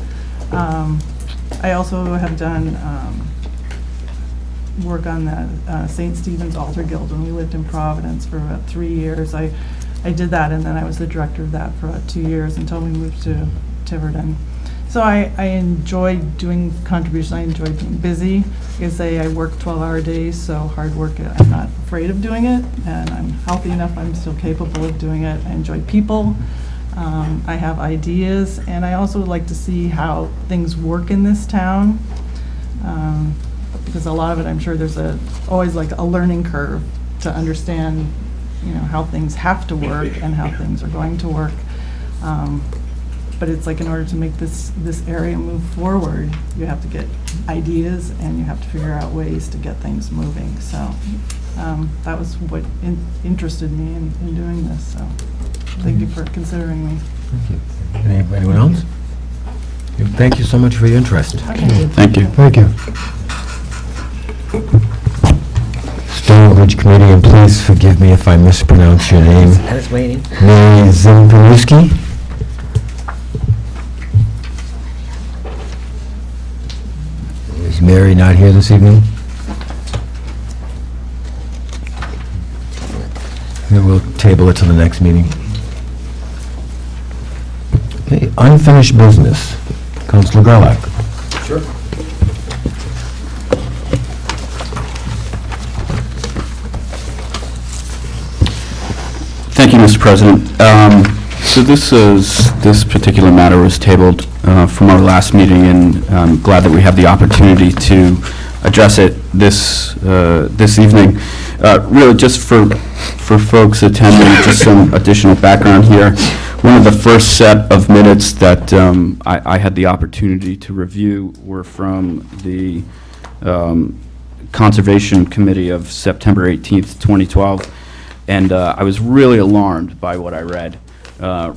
I also have done work on the St. Stephen's Altar Guild when we lived in Providence for about 3 years. I did that, and then I was the director of that for about 2 years until we moved to Tiverton. So I enjoyed doing contributions. I enjoyed being busy. Like I say, I work 12-hour days, so hard work, I'm not afraid of doing it, and I'm healthy enough, I'm still capable of doing it. I enjoy people. I have ideas, and I also would like to see how things work in this town, because a lot of it, I'm sure there's always like a learning curve to understand, you know, how things have to work and how things are going to work. But it's like, in order to make this area move forward, you have to get ideas and you have to figure out ways to get things moving. So that was what interested me in doing this. So thank you for considering me. Thank you. Anyone else? Thank you so much for your interest. Okay. Thank you. Thank you. Stone Ridge Committee, and please forgive me if I mispronounce your name. I was waiting. Mary Zimbrowski. Is Mary not here this evening? Then we'll table it to the next meeting. Okay, unfinished business. Councilor Gerlach. Sure. Thank you, Mr. President. So this particular matter was tabled from our last meeting, and I'm glad that we have the opportunity to address it this evening. Really, just for folks attending, just some additional background here. One of the first set of minutes that I had the opportunity to review were from the Conservation Committee of September 18th, 2012. And I was really alarmed by what I read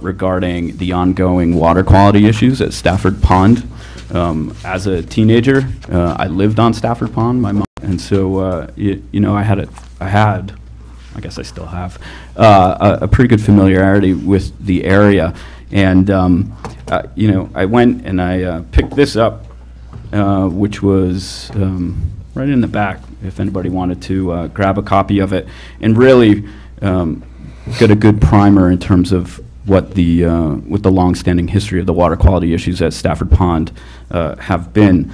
regarding the ongoing water quality issues at Stafford Pond. As a teenager, I lived on Stafford Pond, my mom, and so you know, I had, I guess I still have, a pretty good familiarity with the area. And you know, I went and I picked this up, which was right in the back, if anybody wanted to grab a copy of it, and really get a good primer in terms of what the long-standing history of the water quality issues at Stafford Pond have been.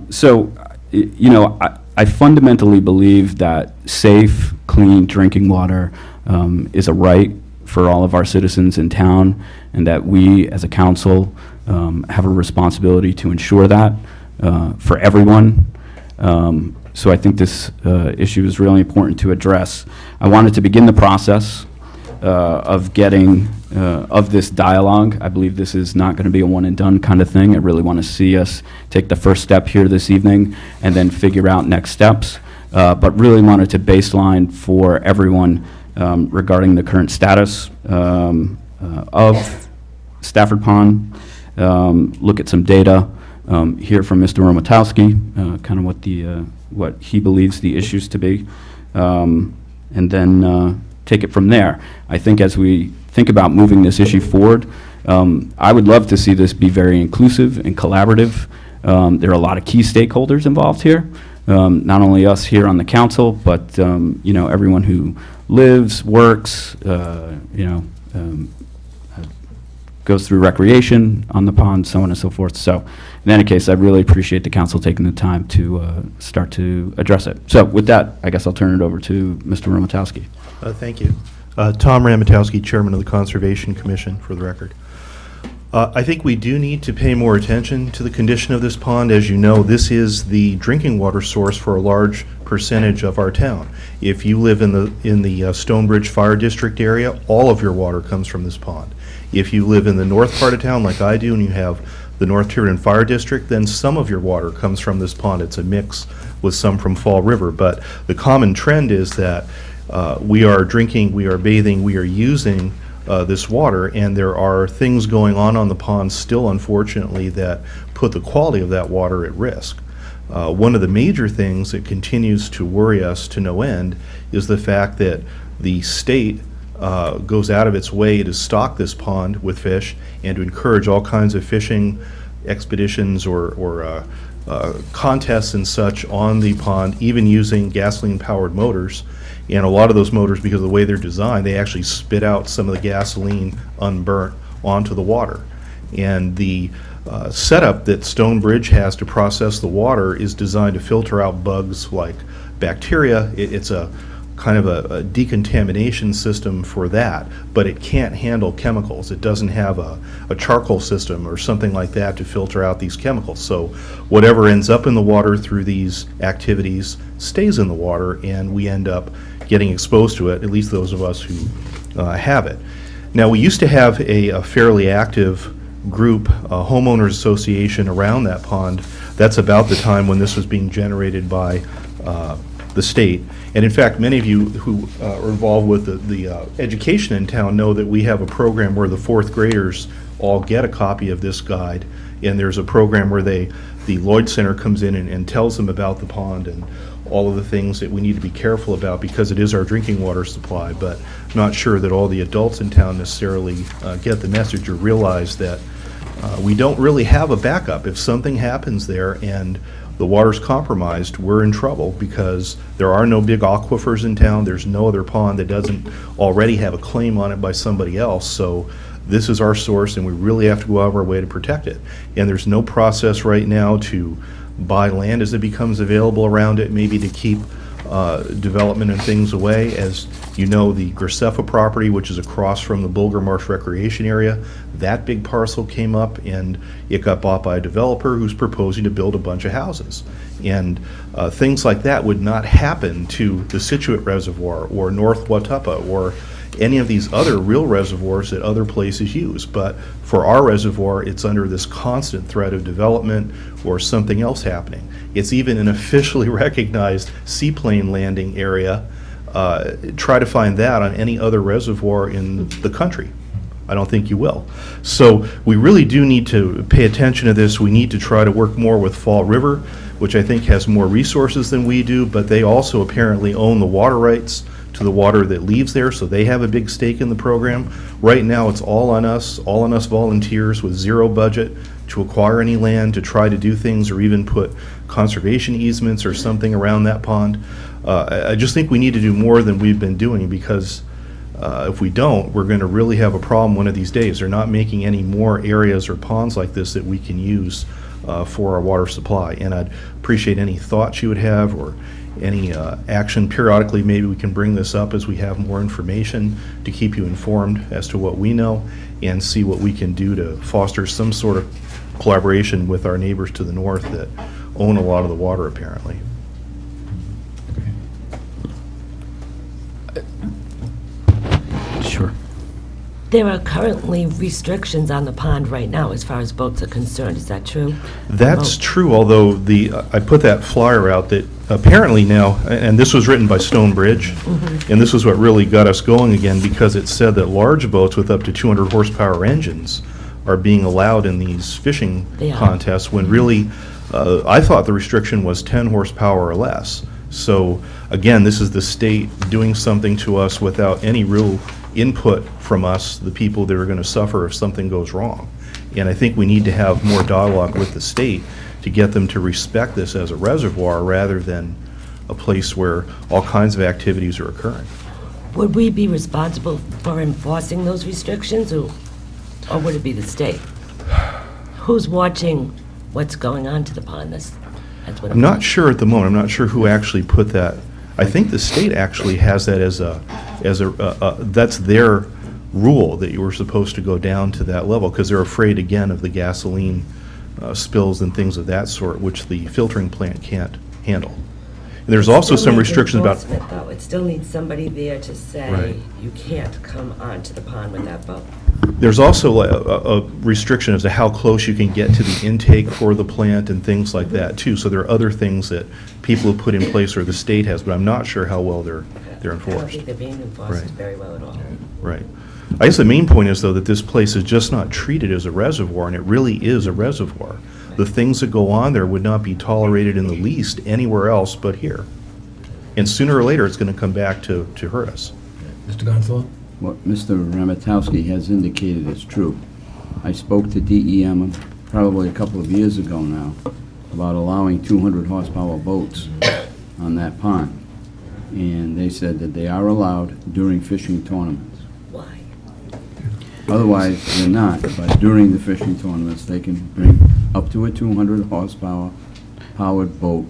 So, you know, I fundamentally believe that safe, clean drinking water is a right for all of our citizens in town, and that we, as a council, have a responsibility to ensure that for everyone. So I think this issue is really important to address. I wanted to begin the process of getting, of this dialogue. I believe this is not going to be a one-and-done kind of thing. I really want to see us take the first step here this evening and then figure out next steps. But really wanted to baseline for everyone regarding the current status of Stafford Pond, look at some data, hear from Mr. Romatowski, kind of what he believes the issues to be, and then take it from there. I think as we think about moving this issue forward, I would love to see this be very inclusive and collaborative. There are a lot of key stakeholders involved here, not only us here on the council, but you know, everyone who lives, works, you know, goes through recreation on the pond, so on and so forth. So in any case, I really appreciate the council taking the time to start to address it. So with that, I guess I'll turn it over to Mr. Romatowski. Thank you. Tom Ramatowski, Chairman of the Conservation Commission, for the record. I think we do need to pay more attention to the condition of this pond. As you know, this is the drinking water source for a large percentage of our town. If you live in the Stonebridge Fire District area, all of your water comes from this pond. If you live in the north part of town, like I do, and you have the North Tiverton Fire District, then some of your water comes from this pond. It's a mix with some from Fall River. But the common trend is that we are drinking, we are bathing, we are using this water, and there are things going on the pond still, unfortunately, that put the quality of that water at risk. One of the major things that continues to worry us to no end is the fact that the state goes out of its way to stock this pond with fish and to encourage all kinds of fishing expeditions or contests and such on the pond, even using gasoline-powered motors. And a lot of those motors, because of the way they're designed, they actually spit out some of the gasoline unburnt onto the water. And the setup that Stonebridge has to process the water is designed to filter out bugs like bacteria. It's a kind of a decontamination system for that, but it can't handle chemicals. It doesn't have a charcoal system or something like that to filter out these chemicals. So whatever ends up in the water through these activities stays in the water, and we end up getting exposed to it, at least those of us who have it. Now, we used to have a fairly active group, a homeowners association around that pond. That's about the time when this was being generated by the state. And in fact, many of you who are involved with the education in town know that we have a program where the fourth graders all get a copy of this guide, and there's a program where the Lloyd Center comes in and tells them about the pond and all of the things that we need to be careful about, because it is our drinking water supply. But not sure that all the adults in town necessarily get the message or realize that we don't really have a backup. If something happens there and the water's compromised, we're in trouble, because there are no big aquifers in town. There's no other pond that doesn't already have a claim on it by somebody else. So this is our source, and we really have to go out of our way to protect it. And there's no process right now to buy land as it becomes available around it, maybe to keep development and things away. As you know, the Graceffa property, which is across from the Bulger Marsh Recreation Area, that big parcel came up and it got bought by a developer who's proposing to build a bunch of houses. And things like that would not happen to the Situate Reservoir or North Watuppa or any of these other real reservoirs that other places use. But for our reservoir, it's under this constant threat of development or something else happening. It's even an officially recognized seaplane landing area. Try to find that on any other reservoir in the country. I don't think you will. So we really do need to pay attention to this. We need to try to work more with Fall River, which I think has more resources than we do, but they also apparently own the water rights to the water that leaves there, so they have a big stake in the program. Right now it's all on us volunteers with zero budget to acquire any land, to try to do things, or even put conservation easements or something around that pond. I just think we need to do more than we've been doing, because if we don't, we're going to really have a problem one of these days. They're not making any more areas or ponds like this that we can use for our water supply. And I'd appreciate any thoughts you would have, or any action. Periodically, maybe we can bring this up as we have more information to keep you informed as to what we know, and see what we can do to foster some sort of collaboration with our neighbors to the north that own a lot of the water, apparently. There are currently restrictions on the pond right now as far as boats are concerned. Is that true? That's true, although I put that flyer out that apparently now, and this was written by Stonebridge, and this is what really got us going again, because it said that large boats with up to 200 horsepower engines are being allowed in these fishing contests, when really, I thought the restriction was 10 horsepower or less. So, again, this is the state doing something to us without any real input from us, the people that are going to suffer if something goes wrong. And I think we need to have more dialogue with the state to get them to respect this as a reservoir rather than a place where all kinds of activities are occurring. Would we be responsible for enforcing those restrictions, or would it be the state? Who's watching what's going on to the pond? That's what I'm not sure at the moment. I'm not sure who actually put that. I think the state actually has that as that's their rule, that you were supposed to go down to that level, because they're afraid, again, of the gasoline spills and things of that sort, which the filtering plant can't handle. And there's also some restrictions about... Though. It still needs somebody there to say, Right. You can't come onto the pond with that boat. There's also a restriction as to how close you can get to the intake for the plant and things like that, too. So there are other things that people have put in place, or the state has, but I'm not sure how well they're enforced. I don't think they're being enforced very well at all. Right. I guess the main point is, though, that this place is just not treated as a reservoir, and it really is a reservoir. The things that go on there would not be tolerated in the least anywhere else but here. And sooner or later, it's going to come back to hurt us. Mr. Gonzalo? What Mr. Ramatowski has indicated is true. I spoke to DEM probably a couple of years ago now about allowing 200 horsepower boats on that pond. And they said that they are allowed during fishing tournaments. Why? Otherwise, they're not, but during the fishing tournaments, they can bring up to a 200 horsepower powered boat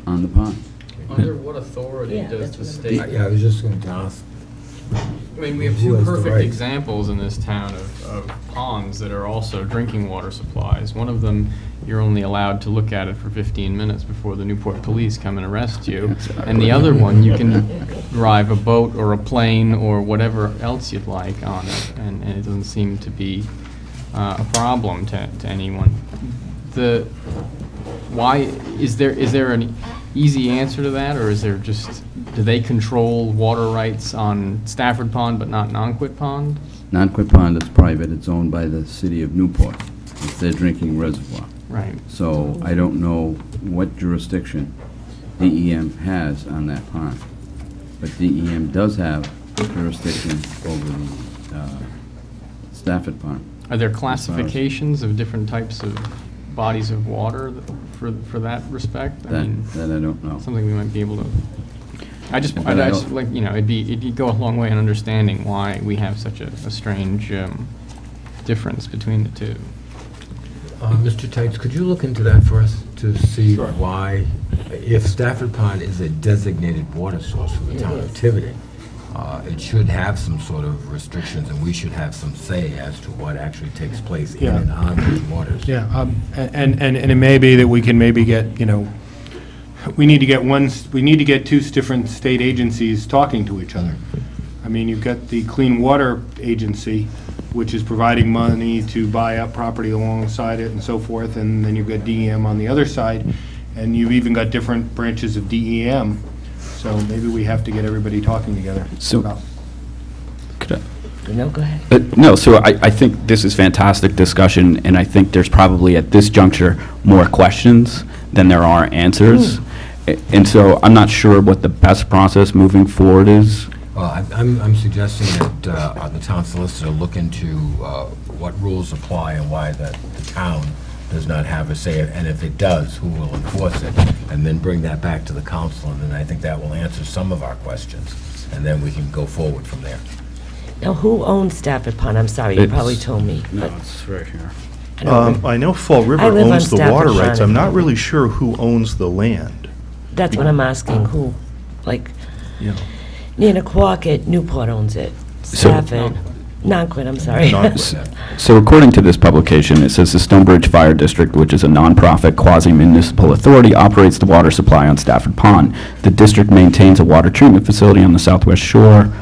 on the pond. Under what authority does the state? Yeah, I was just going to ask. I mean, we have Who two has the perfect right? examples in this town of ponds that are also drinking water supplies. One of them, you're only allowed to look at it for 15 minutes before the Newport police come and arrest you. And the other one, you can drive a boat or a plane or whatever else you'd like on it, and it doesn't seem to be a problem to anyone. Why is there an easy answer to that, or is there just, do they control water rights on Stafford Pond but not Nonquit Pond? Nonquit Pond is private. It's owned by the city of Newport. It's their drinking reservoir. Right. So I don't know what jurisdiction DEM has on that pond. But DEM does have jurisdiction over the Stafford Pond. Are there classifications of different types of bodies of water for that respect? That I don't know. Something we might be able to. I just don't- like, you know, it'd go a long way in understanding why we have such a strange difference between the two. Mr. Tights, could you look into that for us to see why, if Stafford Pond is a designated water source for the town of Tiverton, it should have some sort of restrictions, and we should have some say as to what actually takes place in and on those waters. Yeah, and it may be that we can maybe get, you know, we need to get two different state agencies talking to each other. I mean, you've got the Clean Water Agency, which is providing money to buy up property alongside it and so forth, and then you've got DEM on the other side, and you've even got different branches of DEM. So maybe we have to get everybody talking together. So, No, go ahead. No, so I think this is fantastic discussion, and I think there's probably at this juncture more questions than there are answers. And so I'm not sure what the best process moving forward is. Well, I'm suggesting that the town solicitor look into what rules apply and why the town does not have a say, and if it does, who will enforce it, and then bring that back to the council, and then I think that will answer some of our questions, and then we can go forward from there. Now, who owns Stafford Pond? I'm sorry, you probably told me. No, it's right here. I know Fall River I live on owns the Stafford water rights. Pond. I'm not really sure who owns the land. That's what I'm asking, who, like, Nanaquacket, Newport owns it. Stafford, Nonquit, I'm sorry. So according to this publication, it says the Stonebridge Fire District, which is a nonprofit quasi-municipal authority, operates the water supply on Stafford Pond. The district maintains a water treatment facility on the southwest shore.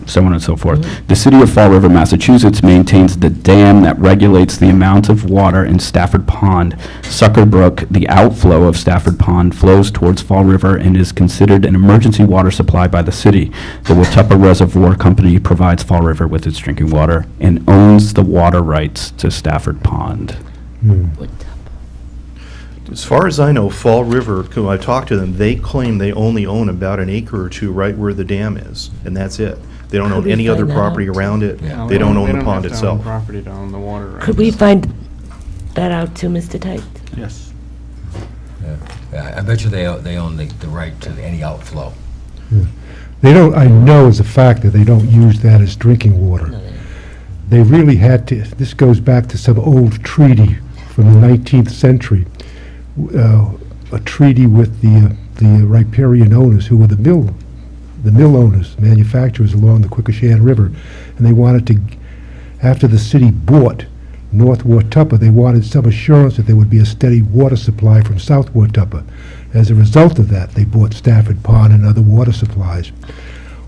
so on and so forth. The City of Fall River, Massachusetts maintains the dam that regulates the amount of water in Stafford Pond. Sucker Brook, the outflow of Stafford Pond, flows towards Fall River and is considered an emergency water supply by the city. The Watuppa Reservoir Company provides Fall River with its drinking water and owns the water rights to Stafford Pond. As far as I know, Fall River, when I talked to them, they claim they only own about an acre or two right where the dam is, and that's it. They don't Could own we any other find that property out? around it. Yeah. They don't own the have pond to own itself. property to own the water rights. Could we find that out too, Mr. Tite? Yes. Yeah, I bet you they own the right to any outflow. They don't, I know as a fact that they don't use that as drinking water. They really had to, this goes back to some old treaty from the 19th century, a treaty with the riparian owners who were the mill owners, manufacturers along the Quikasham River, and they wanted to, after the city bought North Watuppa, they wanted some assurance that there would be a steady water supply from South Watuppa. As a result of that, they bought Stafford Pond and other water supplies.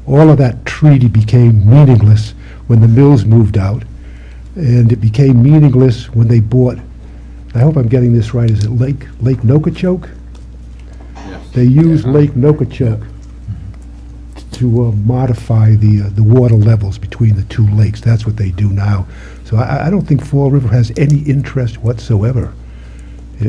All of that treaty became meaningless when the mills moved out, and it became meaningless when they bought, I hope I'm getting this right, is it Lake Nokichoke? Yes. They used Lake Nokichoke to modify the water levels between the two lakes. That's what they do now. So I don't think Fall River has any interest whatsoever.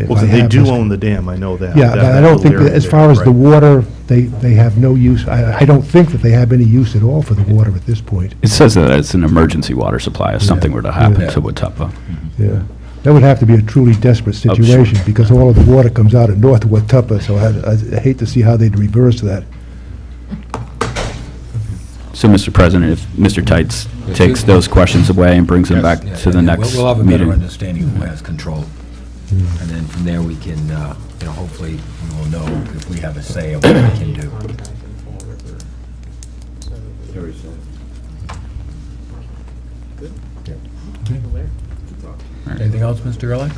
Well, they do own the dam, I know that. Yeah, That- but I that don't little think, that area as there, far as the right. water, they have no use. I don't think that they have any use at all for the water at this point. It says that it's an emergency water supply if something were to happen Yeah. to Watuppa. Yeah. That would have to be a truly desperate Oh, sure. situation, because all of the water comes out of North Watuppa, so I hate to see how they'd reverse that. So, Mr. President, if Mr. Tights takes those questions away and brings them back Yeah, to the and next we'll have a better meeting. understanding of who has control. And then from there, we can, hopefully, we will know if we have a say of what we can do. Anything else, Mr. Ehrlich?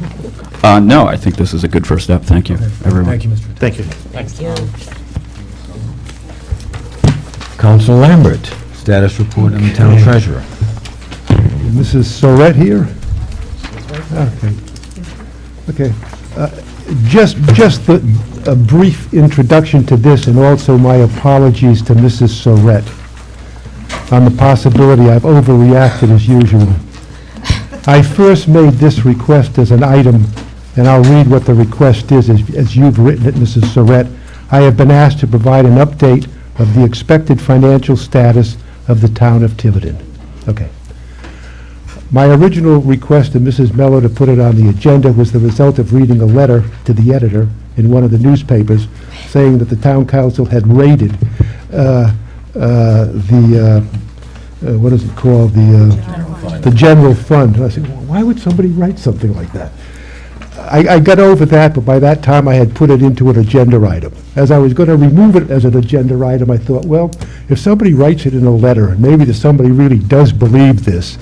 No, I think this is a good first step. Thank you, everyone. Thank you, Mr. Thank you. Thank you. Council Lambert, status report on the town treasurer. Mrs. Surratt here? Okay. Just a brief introduction to this, and also my apologies to Mrs. Surratt on the possibility I've overreacted as usual. I first made this request as an item, and I'll read what the request is as you've written it, Mrs. Surratt. I have been asked to provide an update of the expected financial status of the town of Tiverton. Okay. My original request to Mrs. Mello to put it on the agenda was the result of reading a letter to the editor in one of the newspapers saying that the town council had raided what is it called, the general fund. And I said, well, why would somebody write something like that? I got over that, but by that time I had put it into an agenda item. As I was going to remove it as an agenda item, I thought, well, if somebody writes it in a letter, and maybe that somebody really does believe this,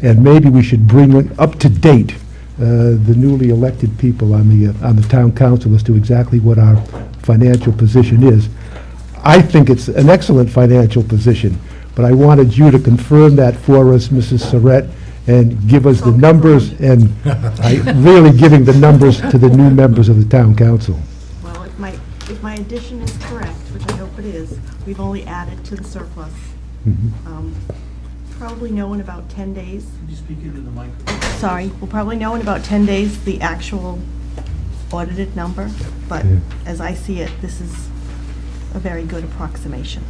and maybe we should bring up to date the newly elected people on the town council as to exactly what our financial position is. I think it's an excellent financial position, but I wanted you to confirm that for us, Mrs. Surratt, and give us the numbers, and really giving the numbers to the new members of the town council. Well, if my addition is correct, which I hope it is, we've only added to the surplus. Probably know in about 10 days. Could you speak into the microphone? Sorry, we'll probably know in about 10 days the actual audited number, but as I see it, this is a very good approximation.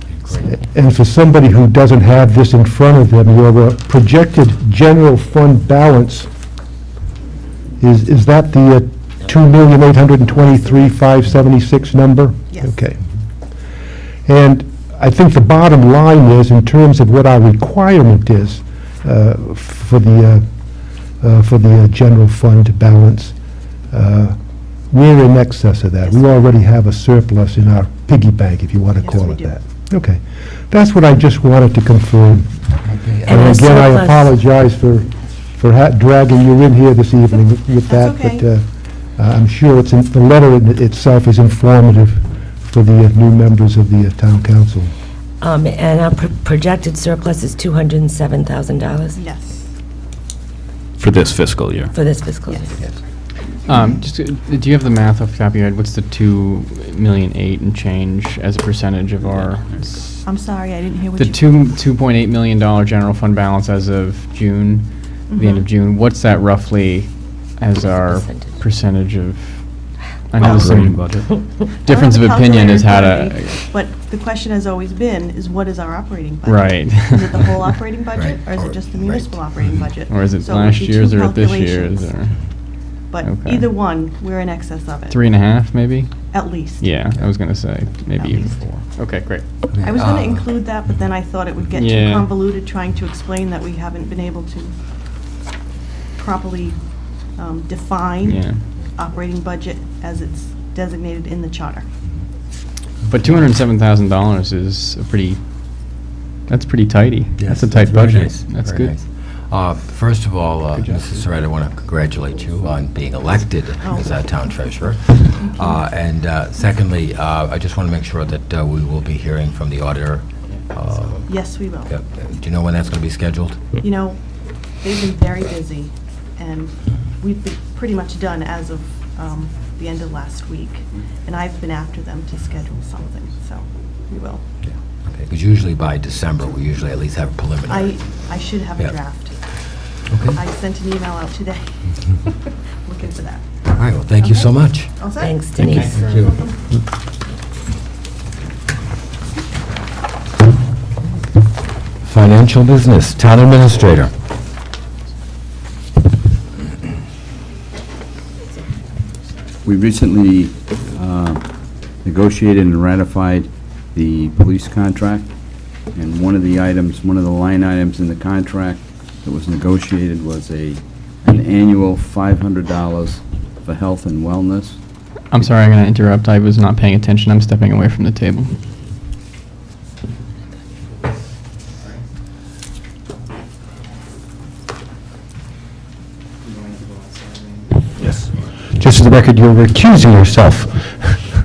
And for somebody who doesn't have this in front of them, your projected general fund balance, is that the $2,823,576 number? Yes. Okay. And I think the bottom line is, in terms of what our requirement is for the general fund balance, we're in excess of that. We already have a surplus in our piggy bank, if you want to call it that. Okay. That's what I just wanted to confirm. And again, I apologize for dragging you in here this evening with that, but I'm sure the letter itself is informative for the new members of the town council. And our projected surplus is $207,000 Yes. For this fiscal year? for this fiscal year. Just, do you have the math off the top of your head? What's the 2,000,008 and change as a percentage of our, I'm sorry, I didn't hear what the you... $2.8 million general fund balance as of June, the end of June, what's that roughly as our percentage of, I know there's some difference of opinion is how to, But the question has always been, is what is our operating budget? Right. Is it the whole operating budget, or is it just the municipal operating budget? or is it So it would last be year's two or this year's, calculations. or? But Okay. either one, we're in excess of it. 3.5, maybe? At least. Yeah, I was gonna say, maybe At even least. 4. Okay, great. I was going to include that, but then I thought it would get too Yeah. convoluted trying to explain that we haven't been able to properly define Yeah. operating budget as it's designated in the charter. But $207,000 is that's pretty tidy. That's a tight very budget. nice, That's very good. nice. First of all, Mrs. Surratt, I want to congratulate you on being elected as our town treasurer. And secondly, I just want to make sure that we will be hearing from the auditor. Yes, we will. Do you know when that's going to be scheduled? You know, they've been very busy, and we've been pretty much done as of the end of last week. And I've been after them to schedule something, so we will. Because usually by December, we usually at least have a preliminary. I should have Yeah. a draft. Okay. I sent an email out today, looking for that. All right, well, thank you so much. All set? Thanks, Thank you. Denise. Thank you. Financial business, town administrator. We recently negotiated and ratified the police contract, and one of the line items in the contract that was negotiated was an annual $500 for health and wellness. I'm sorry, I'm going to interrupt. I was not paying attention. I'm stepping away from the table. Yes. Just for the record, you're recusing yourself.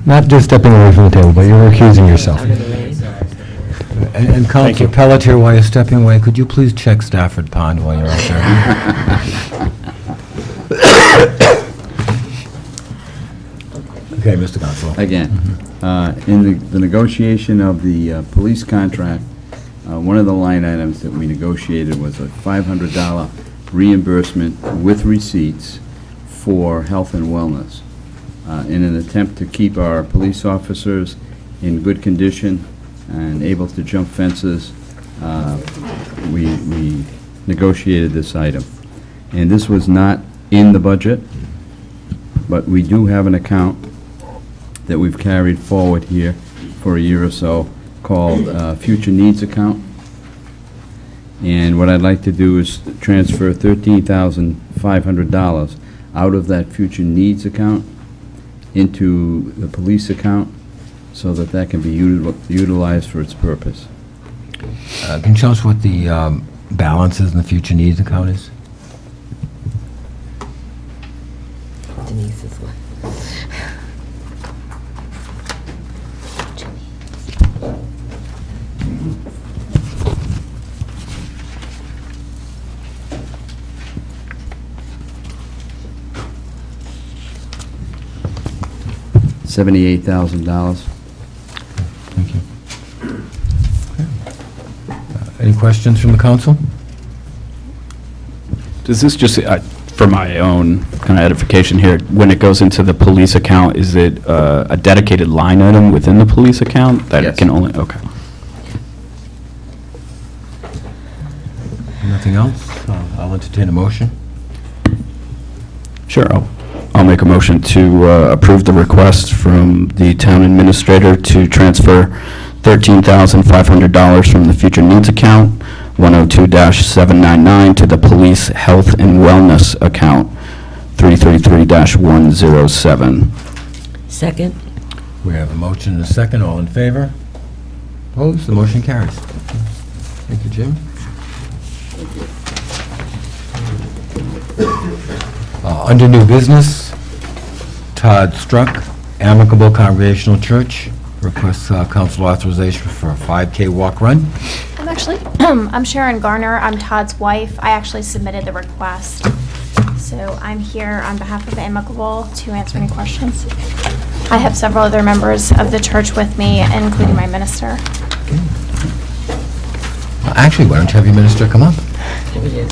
Not just stepping away from the table, but you're recusing yourself. And Councilor Pelletier, while you're stepping away, could you please check Stafford Pond while you're out there? Okay, Mr. Gonzalo. Again, in the negotiation of the police contract, one of the line items that we negotiated was a $500 reimbursement with receipts for health and wellness. In an attempt to keep our police officers in good condition and able to jump fences, we negotiated this item. And this was not in the budget, but we do have an account that we've carried forward here for a year or so called Future Needs Account. And what I'd like to do is transfer $13,500 out of that Future Needs account into the police account so that that can be utilized for its purpose. Can you show us what the balance is in the future needs account is? Denise's one. $78,000. Thank you. Any questions from the council? Does this just, for my own kind of edification here, when it goes into the police account, is it a dedicated line item within the police account that it can only, okay. Nothing else? I'll entertain a motion. Sure, I'll make a motion to approve the request from the town administrator to transfer $13,500 from the future needs account, 102-799, to the police health and wellness account, 333-107. Second. We have a motion and a second. All in favor? Opposed? The motion carries. Thank you, Jim. Under new business, Todd Struck, Amicable Congregational Church, requests council authorization for a 5K walk run. I'm actually, I'm Sharon Garner. I'm Todd's wife. I actually submitted the request. So I'm here on behalf of Amicable to answer any questions. I have several other members of the church with me, including my minister. Actually, why don't you have your minister come up? Here he is.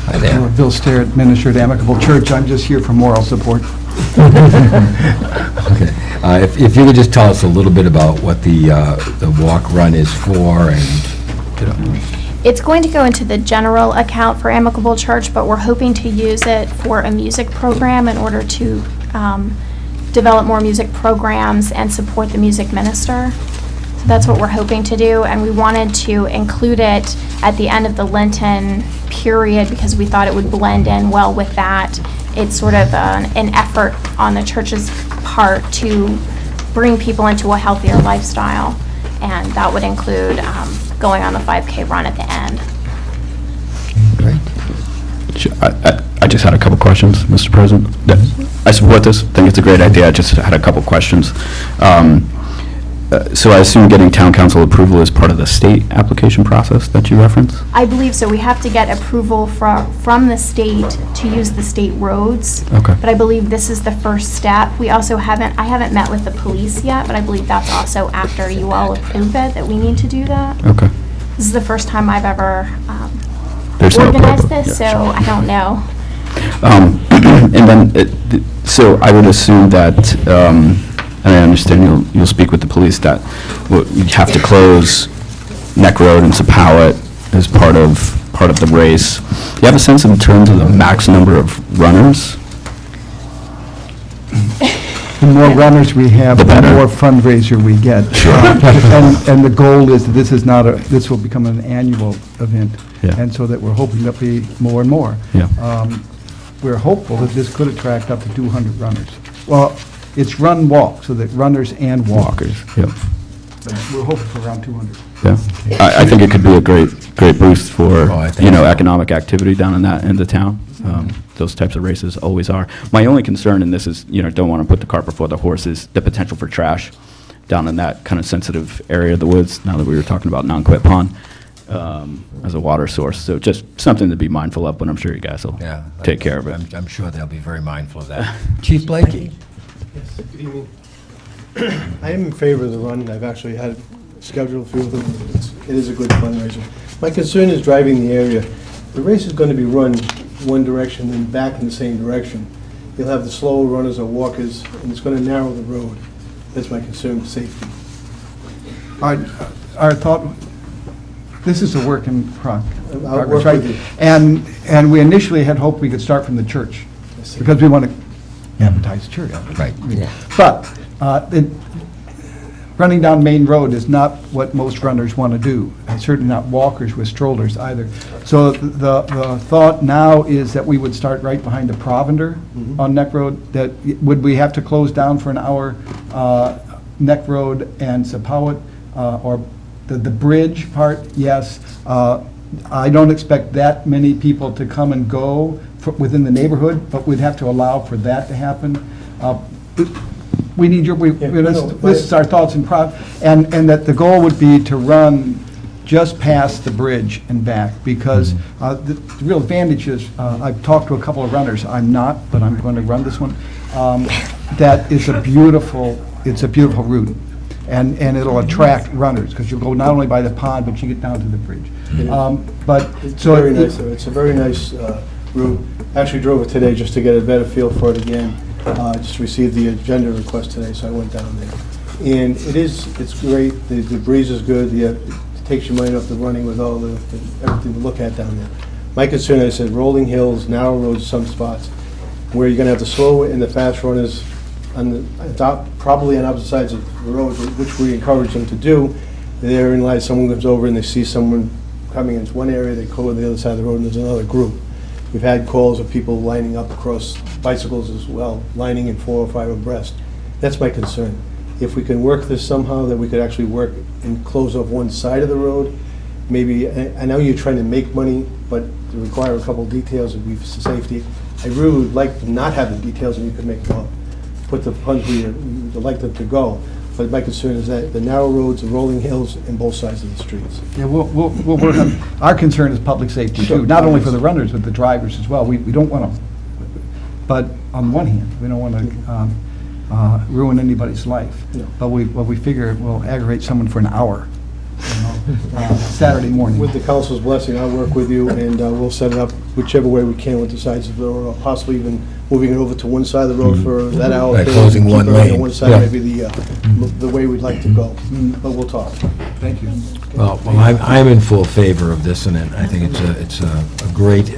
Hi there. Bill Starrett, minister at Amicable Church. I'm just here for moral support. Okay. If you could just tell us a little bit about what the walk run is for, and you know. It's going to go into the general account for Amicable Church, but we're hoping to use it for a music program in order to develop more music programs and support the music minister. So that's what we're hoping to do, and we wanted to include it at the end of the Lenten period because we thought it would blend in well with that. It's sort of an effort on the church's part to bring people into a healthier lifestyle, and that would include going on the 5K run at the end. I just had a couple questions, Mr. President. I support this. I think it's a great idea. I just had a couple questions. So I assume getting town council approval is part of the state application process that you reference? I believe so. We have to get approval from the state to use the state roads. Okay. But I believe this is the first step. We also I haven't met with the police yet, but I believe that's also after you all approve it that we need to do that. Okay. This is the first time I've ever There's organized no this, yeah, so sure. I don't know. And then, so I would assume that, and I understand you'll speak with the police, that you'd have to close Neck Road and Sepauwett as part of the race. Do you have a sense in terms of the max number of runners? The more runners we have, the more fundraiser we get. Sure. And the goal is that this will become an annual event. Yeah. And so that we're hoping there'll be more and more. Yeah. We're hopeful that this could attract up to 200 runners. Well, it's run walk, so that runners and walkers. Yep. But we're hoping for around 200. Yeah. I think it could be a great boost for, economic activity down in that end of town. Those types of races always are. My only concern in this is, don't want to put the cart before the horse, is the potential for trash down in that kind of sensitive area of the woods, now that we were talking about Non-Quit Pond as a water source. So just something to be mindful of, but I'm sure you guys will take care of it. I'm sure they'll be very mindful of that. Chief Blakey. Yes, good evening. I am in favor of the run. I've actually had scheduled a few of them. It is a good fundraiser. My concern is driving the area. The race is going to be run one direction, then back in the same direction. You'll have the slower runners or walkers, and it's going to narrow the road. That's my concern, safety. Our thought, this is a work in progress, I'll work right? with you. And we initially had hoped we could start from the church, because we want to advertise the church. Right. But running down Main Road is not what most runners want to do, and certainly not walkers with strollers either. So the thought now is that we would start right behind the Provender on Neck Road. That would we have to close down for an hour Neck Road and Sepauwett, or the bridge part? Yes. I don't expect that many people to come and go within the neighborhood, but we'd have to allow for that to happen. We need your, this is our thoughts and that the goal would be to run just past the bridge and back, because the real advantage is, I've talked to a couple of runners, I'm not, but I'm going to run this one, that is a beautiful route. And it'll attract runners, because you'll go not only by the pond, but you get down to the bridge. It's a very nice route. Actually drove it today just to get a better feel for it again. Just received the agenda request today, so I went down there. And it's great. The breeze is good. It takes your mind off the running with all everything to look at down there. My concern, I said, rolling hills, narrow roads, some spots, where you're going to have the slow and the fast runners probably on opposite sides of the road, which we encourage them to do. Therein lies someone comes over and they see someone coming into one area, they go to the other side of the road, and there's another group. We've had calls of people lining up across bicycles as well, lining in 4 or 5 abreast. That's my concern. If we can work this somehow, that we could actually work and close off one side of the road, maybe, I know you're trying to make money, but to require a couple of details would be for safety. I really would like to not have the details and you could make, put the funds where you'd like them to go. But my concern is that the narrow roads, the rolling hills, and both sides of the streets. Yeah, we'll work on, our concern is public safety too, not only for the runners, but the drivers as well. We don't want to, but on the one hand, we don't want to ruin anybody's life. No. But we figure we'll aggravate someone for an hour, Saturday morning. With the council's blessing, I'll work with you, and we'll set it up whichever way we can with the sides of the road, or possibly even moving it over to one side of the road for that hour. By closing one lane. On one side, Yeah. maybe the way we'd like to go. But we'll talk. Thank you. Well, I'm in full favor of this, and I think it's a great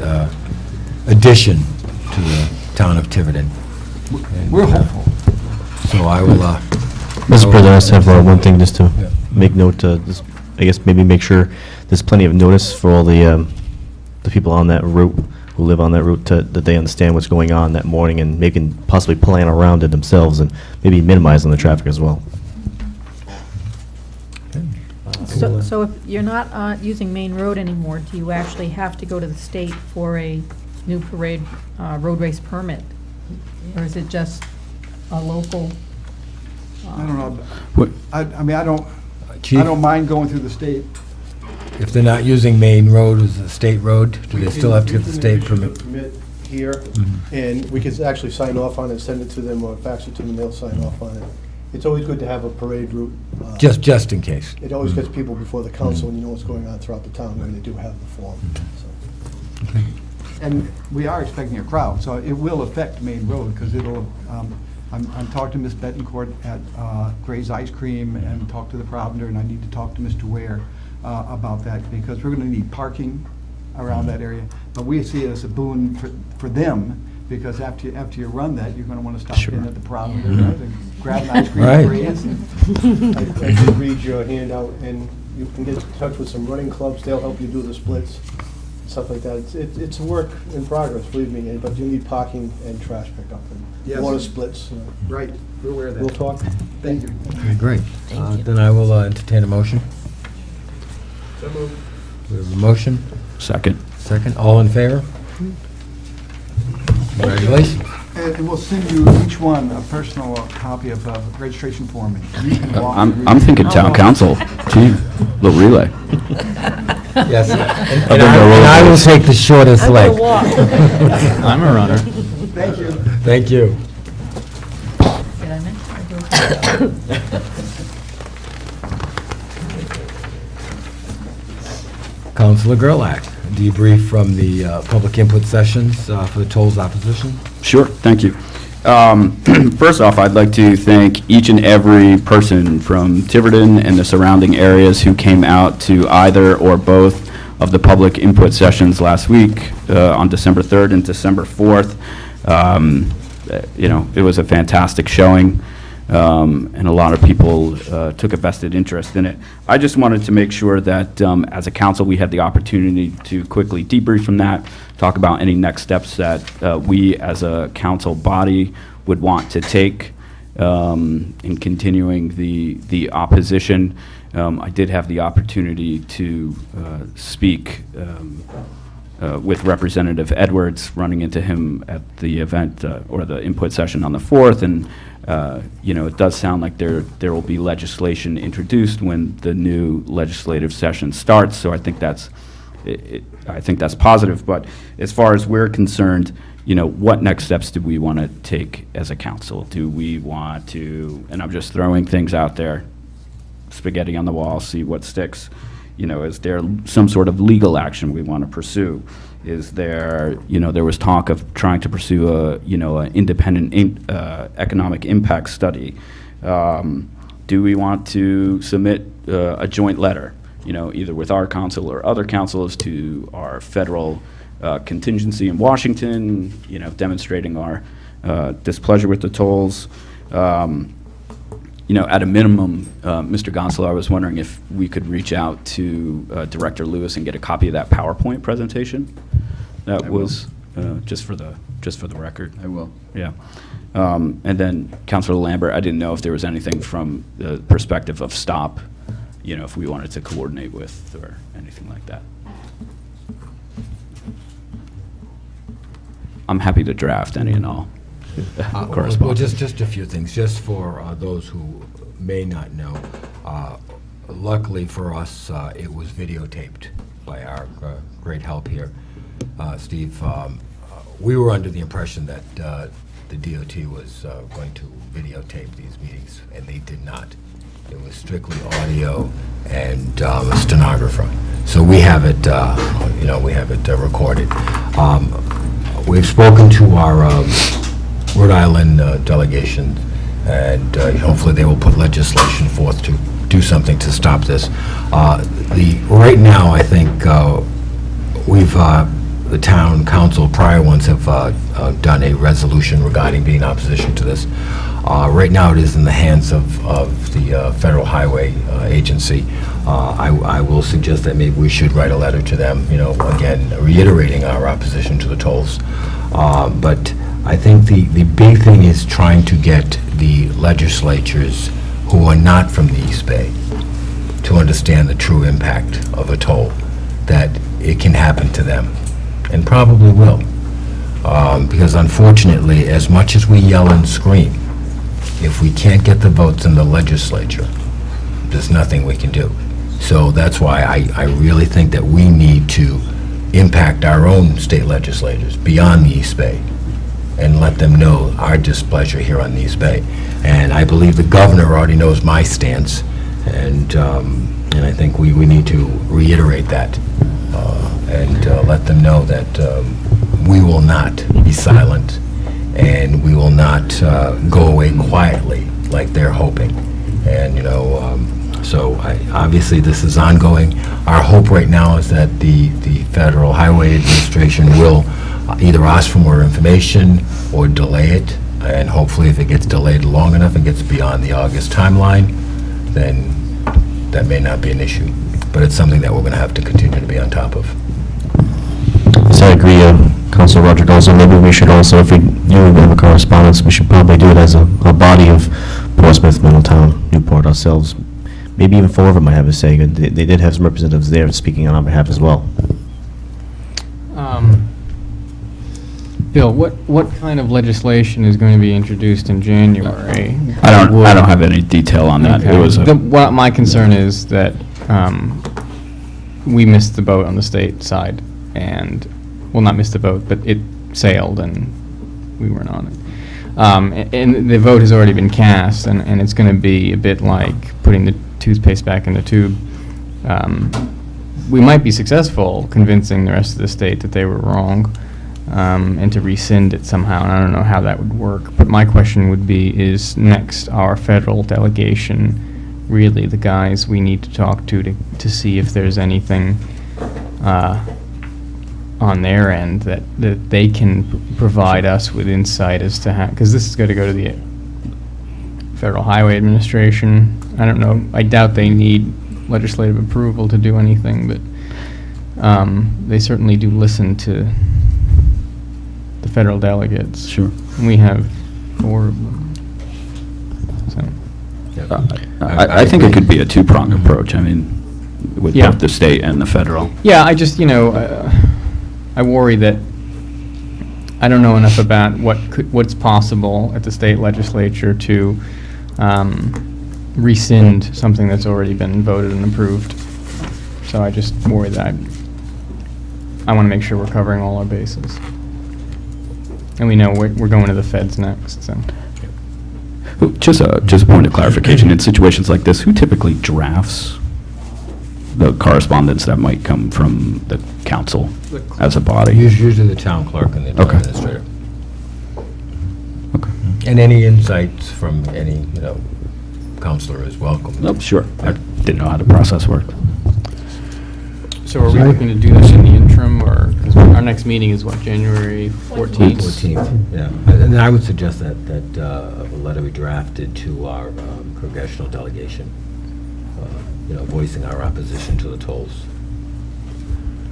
addition to the town of Tiverton. We're hopeful. So I will. Mr. President, I just have one thing just to make note, just, I guess maybe make sure there's plenty of notice for all the people on that route, who live on that route, that they understand what's going on that morning and maybe can possibly plan around it themselves and maybe minimizing the traffic as well. So if you're not using Main Road anymore, do you actually have to go to the state for a new parade road race permit? Or is it just a local? I don't know. I mean, I don't mind going through the state. If they're not using Main Road as a state road, do they still have to get the state permit? Here, and we could actually sign off on it, send it to them, or fax it to them, they'll sign off on it. It's always good to have a parade route. Just in case. It always gets people before the council, and you know what's going on throughout the town when they do have the form. So. And we are expecting a crowd, so it will affect Main Road, because it'll, I'm talking to Ms. Betancourt at Gray's Ice Cream and talk to the Provender, and I need to talk to Mr. Ware about that, because we're going to need parking around that area. But we see it as a boon for them, because after you run that, you're going to want to stop in at the Provender and grab an ice cream. Right. I did read your handout, and you can get in touch with some running clubs. They'll help you do the splits, stuff like that. It's a work in progress, believe me, but you need parking and trash pickup and water splits. Right, we're aware of that. We'll talk. Thank you. Okay, great. Then I will entertain a motion. So moved. We have a motion. Second. Second. All in favor? Congratulations. And we'll send you each one a personal copy of the registration form. And you can walk and read I'm it. thinking town council. Gee, little relay. Yes, and I will take the shortest leg. I'm a runner. Thank you. Thank you. Did I mention? Councilor Gerlach, debrief from the public input sessions for the tolls opposition. Sure, thank you. First off, I'd like to thank each and every person from Tiverton and the surrounding areas who came out to either or both of the public input sessions last week on December 3rd and December 4th. You know, it was a fantastic showing, and a lot of people took a vested interest in it. I just wanted to make sure that as a council, we had the opportunity to quickly debrief from that, talk about any next steps that we as a council body would want to take in continuing the opposition. I did have the opportunity to speak with Representative Edwards, running into him at the event or the input session on the 4th, and you know, it does sound like there will be legislation introduced when the new legislative session starts. So I think that's I think that's positive. But as far as we're concerned, you know, what next steps do we want to take as a council? Do we want to, and I'm just throwing things out there, spaghetti on the wall, see what sticks. You know, is there some sort of legal action we want to pursue? Is there, you know, there was talk of trying to pursue a, you know, an independent economic impact study. Do we want to submit a joint letter, you know, either with our council or other councils to our federal contingency in Washington, you know, demonstrating our displeasure with the tolls? You know, at a minimum, Mr. Gonsalves, I was wondering if we could reach out to Director Lewis and get a copy of that PowerPoint presentation. That was just for the record. I will. Yeah. And then Councilor Lambert, I didn't know if there was anything from the perspective of STOP, you know, if we wanted to coordinate with or anything like that. I'm happy to draft any and all Well, correspondence. just a few things, just for those who may not know. Luckily for us, it was videotaped by our great help here, Steve. We were under the impression that the DOT was going to videotape these meetings, and they did not. It was strictly audio and a stenographer. So we have it, we have it recorded. We've spoken to our Rhode Island delegation, and hopefully they will put legislation forth to do something to stop this. Right now, I think the town council, prior ones, have done a resolution regarding being in opposition to this. Right now, it is in the hands of the Federal Highway Agency. I will suggest that maybe we should write a letter to them, again, reiterating our opposition to the tolls. But I think the big thing is trying to get the legislatures who are not from the East Bay to understand the true impact of a toll, that it can happen to them, and probably will. Because unfortunately, as much as we yell and scream, if we can't get the votes in the legislature, there's nothing we can do. So that's why I really think that we need to impact our own state legislators beyond the East Bay and let them know our displeasure here on the East Bay. And I believe the governor already knows my stance, and I think we need to reiterate that and let them know that we will not be silent, and we will not go away quietly like they're hoping. And so obviously this is ongoing. Our hope right now is that the Federal Highway Administration will either ask for more information or delay it, and hopefully if it gets delayed long enough and gets beyond the August timeline, then that may not be an issue. But it's something that we're going to have to continue to be on top of. Yes, I agree, Councilor Roger Galzo. Maybe we should also, if we do have a correspondence, we should probably do it as a body of Portsmouth, Middletown, Newport ourselves. Maybe even four of them might have a say. They did have some representatives there speaking on our behalf as well. Bill, what kind of legislation is going to be introduced in January? I don't have any detail on that. Okay. It was My concern is that we missed the boat on the state side, and, well, not missed the boat, but it sailed and we weren't on it. And the vote has already been cast, and it's going to be a bit like putting the toothpaste back in the tube. We might be successful convincing the rest of the state that they were wrong, and to rescind it somehow, and I don't know how that would work. But my question would be, is next our federal delegation really the guys we need to talk to see if there's anything on their end that they can provide us with insight as to how, because this is going to go to the Federal Highway Administration. I don't know, I doubt they need legislative approval to do anything, but they certainly do listen to the federal delegates. Sure. And we have 4 of them. So. I think it could be a two-pronged approach. I mean, with both the state and the federal. Yeah, I just, I worry that I don't know enough about what's possible at the state legislature to rescind something that's already been voted and approved. So I just worry that I want to make sure we're covering all our bases. And we know we're going to the feds next, so. Just a point of clarification, in situations like this, who typically drafts the correspondence that might come from the council as a body? Usually the town clerk and the town administrator. Okay. And any insights from any, counselor is welcome. Oh, sure. I didn't know how the process worked. So are we looking to do this in the interim, or, because our next meeting is what, January 14th? 14th, yeah. And then I would suggest that a letter be drafted to our congressional delegation, voicing our opposition to the tolls.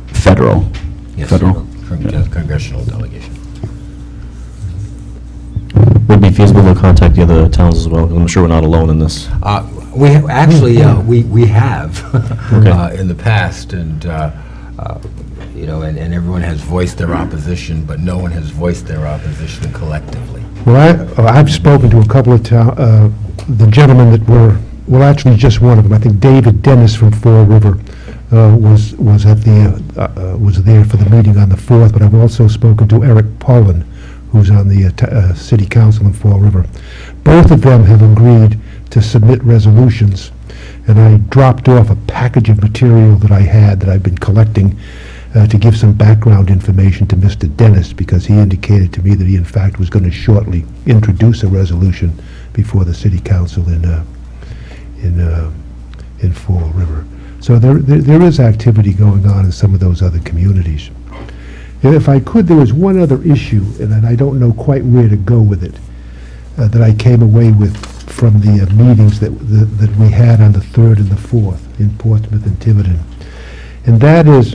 Federal? Yes, federal? Congressional delegation. Would it be feasible to contact the other towns as well? I'm sure we're not alone in this. We have Okay. in the past, and you know, and everyone has voiced their opposition, but no one has voiced their opposition collectively. Well, I've spoken to a couple of the gentlemen that were, well, actually just one of them. I think David Dennis from Fall River was there for the meeting on the 4th, but I've also spoken to Eric Pollan, who's on the city council in Fall River. Both of them have agreed to submit resolutions, and I dropped off a package of material that I had that I've been collecting to give some background information to Mr. Dennis, because he indicated to me that he in fact was going to shortly introduce a resolution before the city council in Fall River. So there is activity going on in some of those other communities. And if I could, there was one other issue, and I don't know quite where to go with it, that I came away with from the meetings that we had on the 3rd and the 4th in Portsmouth and Tiverton. And that is,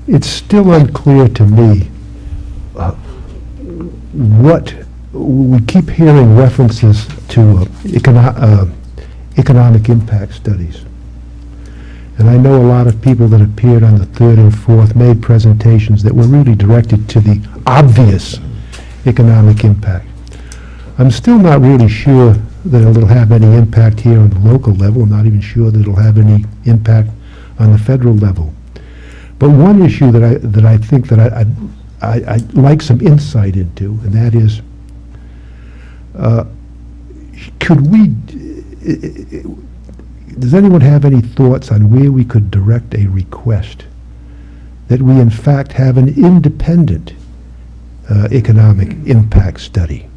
it's still unclear to me what, we keep hearing references to economic impact studies. And I know a lot of people that appeared on the 3rd and 4th made presentations that were really directed to the obvious economic impact. I'm still not really sure that it'll have any impact here on the local level. I'm not even sure that it'll have any impact on the federal level. But one issue that I think that I'd like some insight into, and that is, does anyone have any thoughts on where we could direct a request that we in fact have an independent economic impact study?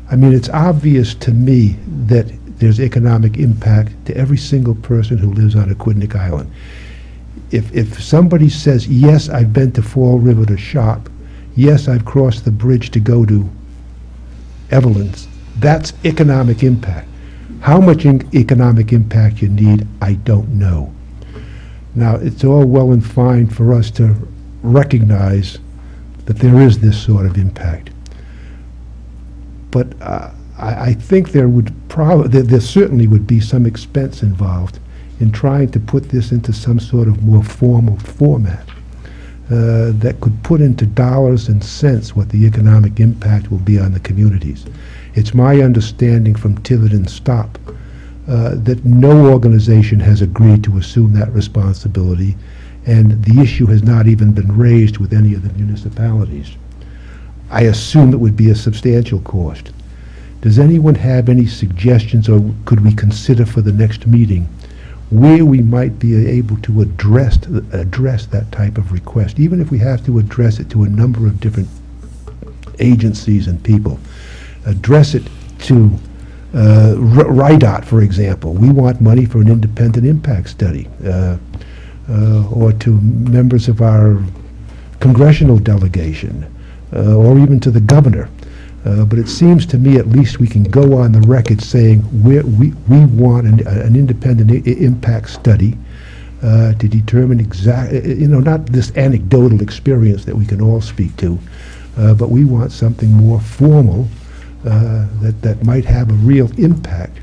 I mean, it's obvious to me that there's economic impact to every single person who lives on Aquidneck Island. If somebody says, yes, I've been to Fall River to shop, yes, I've crossed the bridge to go to Evelyn's, that's economic impact. How much economic impact you need, I don't know. Now, it's all well and fine for us to recognize that there is this sort of impact. But I think there certainly would be some expense involved in trying to put this into some sort of more formal format that could put into dollars and cents what the economic impact will be on the communities. It's my understanding from Tiverton Stop that no organization has agreed to assume that responsibility, and the issue has not even been raised with any of the municipalities. I assume it would be a substantial cost. Does anyone have any suggestions, or could we consider for the next meeting where we might be able to address that type of request, even if we have to address it to a number of different agencies and people? Address it to RIDOT, for example. We want money for an independent impact study, or to members of our congressional delegation, or even to the governor. But it seems to me at least we can go on the record saying we want an independent impact study to determine exactly, not this anecdotal experience that we can all speak to, but we want something more formal that might have a real impact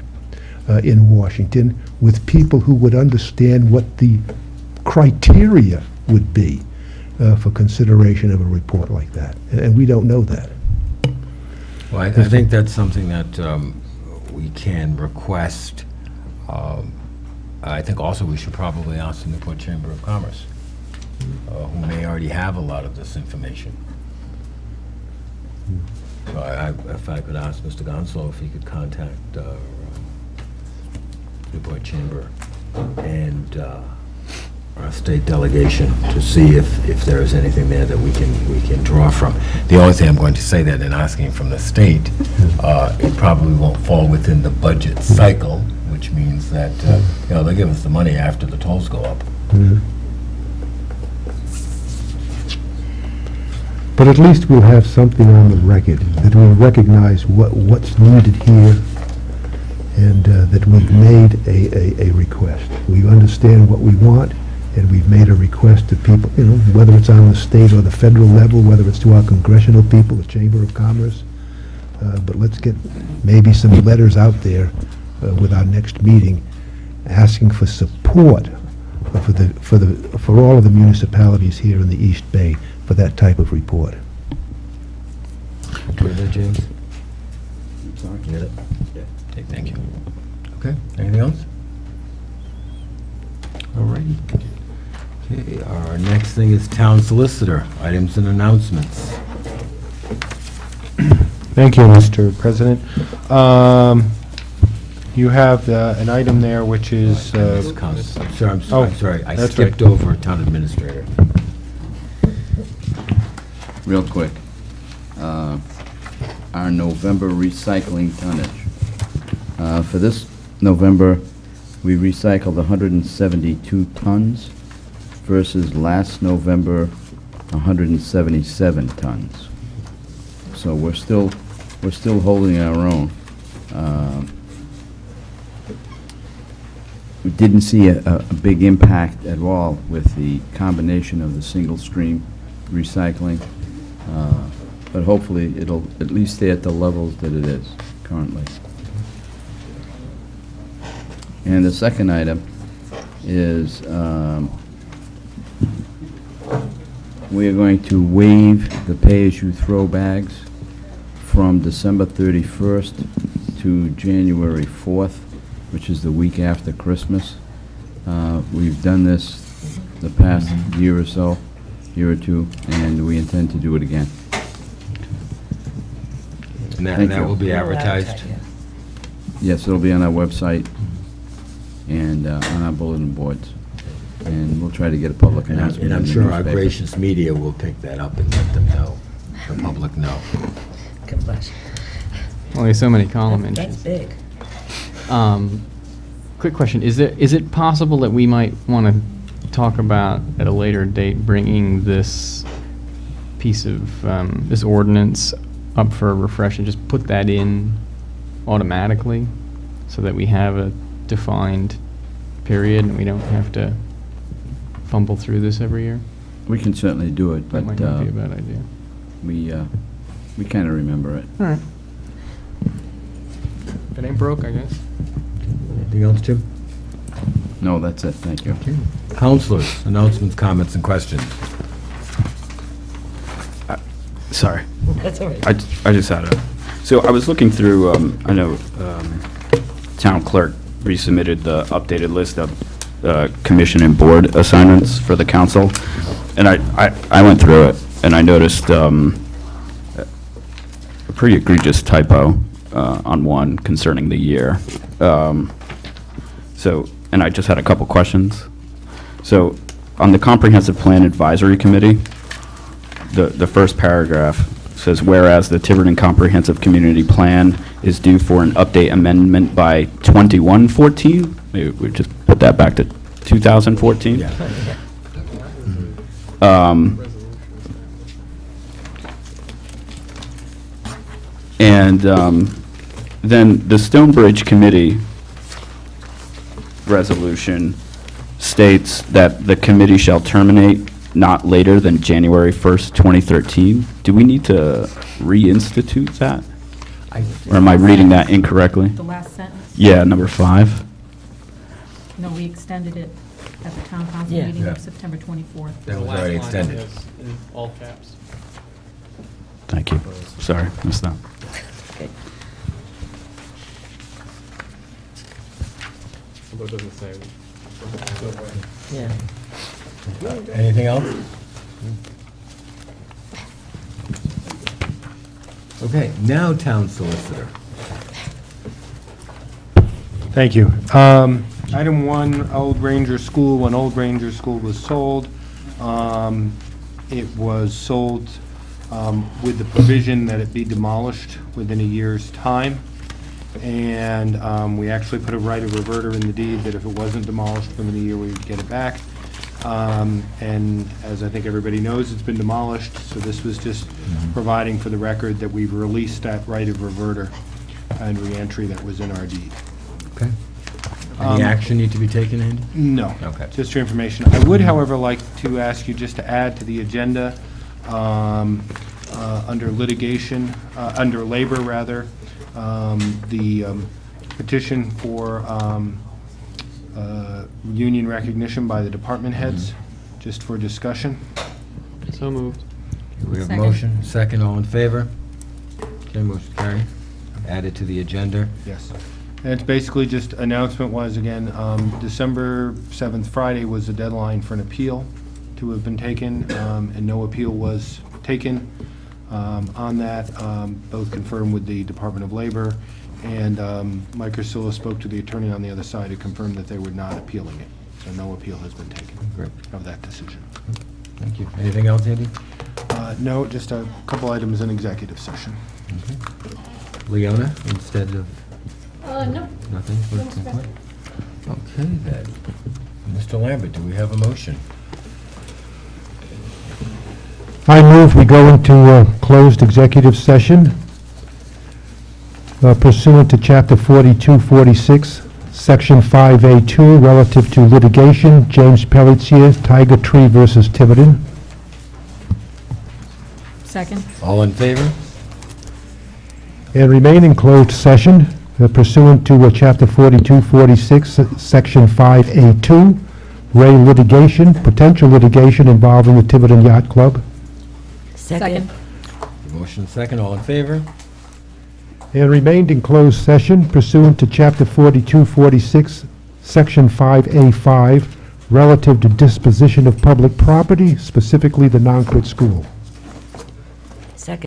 in Washington, with people who would understand what the criteria would be for consideration of a report like that. And we don't know that. Well, I think that's something that we can request. I think also we should probably ask the Newport Chamber of Commerce, who may already have a lot of this information. So if I could ask Mr. Gonslow if he could contact Newport Chamber and our state delegation to see if there is anything there that we can draw from. The only thing I'm going to say that in asking from the state, it probably won't fall within the budget cycle, which means that they'll give us the money after the tolls go up. But at least we'll have something on the record that we'll recognize what's needed here, and that we've made a request. We understand what we want, and we've made a request to people, whether it's on the state or the federal level, whether it's to our congressional people, the Chamber of Commerce. But let's get maybe some letters out there with our next meeting, asking for support for all of the municipalities here in the East Bay for that type of report. Go ahead, James. Sorry. You got it? Yeah. Okay, thank you. Okay, anything else? All righty. Okay, our next thing is town solicitor, items and announcements. Thank you, Mr. President. You have an item there which is... I'm sorry, I that's skipped right. over town administrator. Real quick, our November recycling tonnage. For this November, we recycled 172 tons versus last November, 177 tons. So we're still holding our own. We didn't see a big impact at all with the combination of the single stream recycling, but hopefully it'll at least stay at the levels that it is currently. And the second item is we are going to waive the pay-as-you-throw bags from December 31st to January 4th, which is the week after Christmas. We've done this the past year or so, year or two, and we intend to do it again. And Thank that you. will be advertised? Yes, it'll be on our website and on our bulletin boards. And we'll try to get a public announcement. And I'm in the sure our newspaper. gracious media will pick that up and let them know, the public know. God bless. Only so many column That's inches. big. Quick question, is it possible that we might want to talk about at a later date bringing this piece of, this ordinance up for a refresh and just put that in automatically so that we have a defined period and we don't have to fumble through this every year? We can certainly do it, but That might not be a bad idea. we kind of remember it. All right. If it ain't broke, I guess. Anything else, Jim? No, that's it. Thank you. Counselors, announcements, comments, and questions. Sorry. That's all right. I just had so I was looking through, I know town clerk resubmitted the updated list of commission and board assignments for the council, and I went through it, and I noticed a pretty egregious typo on one concerning the year. And I just had a couple questions. So, on the Comprehensive Plan Advisory Committee, the first paragraph says, whereas the Tiverton Comprehensive Community Plan is due for an update amendment by 2114, maybe we just put that back to 2014. Yeah. Then the Stonebridge Committee resolution states that the committee shall terminate not later than January 1st, 2013. Do we need to reinstitute that? Or am I reading that incorrectly? The last sentence? Yeah, number 5. No, we extended it at the town council Yeah. meeting Yeah. of September 24th. That was already extended. In all caps. Thank you. Sorry, missed that. Okay. Although it doesn't say. Yeah. Anything else? Okay, now town solicitor. Thank you. Item 1, Old Ranger School. When Old Ranger School was sold, it was sold with the provision that it be demolished within a year's time. And we actually put a right of reverter in the deed that if it wasn't demolished within a year, we would get it back. And as I think everybody knows, it's been demolished, so this was just providing for the record that we've released that right of reverter and reentry that was in our deed. Okay. Any action need to be taken, Andy? No. Okay. Just your information. I would, however, like to ask you just to add to the agenda, under litigation, under labor, rather, the petition for union recognition by the department heads, just for discussion. So moved. We have a Second. motion, second, all in favor? Okay, motion carried. Added to the agenda. Yes. And it's basically just announcement-wise, again, December 7th, Friday, was the deadline for an appeal to have been taken, and no appeal was taken on that. Both confirmed with the Department of Labor, and Mike Ursula spoke to the attorney on the other side who confirmed that they were not appealing it. So no appeal has been taken Great. of that decision. Thank you. Anything else, Andy? No, just a couple items in executive session. Okay. Leona, instead of? No. Nothing? Okay, then. Mr. Lambert, do we have a motion? I move we go into closed executive session pursuant to Chapter 4246, Section 5A2, relative to litigation, James Pelletier, Tiger Tree versus Tiverton. Second? All in favor? And remain in closed session pursuant to Chapter 4246, Section 5A2, Ray litigation, potential litigation involving the Tiverton Yacht Club. Second. Motion second, all in favor? And remained in closed session pursuant to Chapter 4246, Section 5A5, relative to disposition of public property, specifically the non-quit school. Second.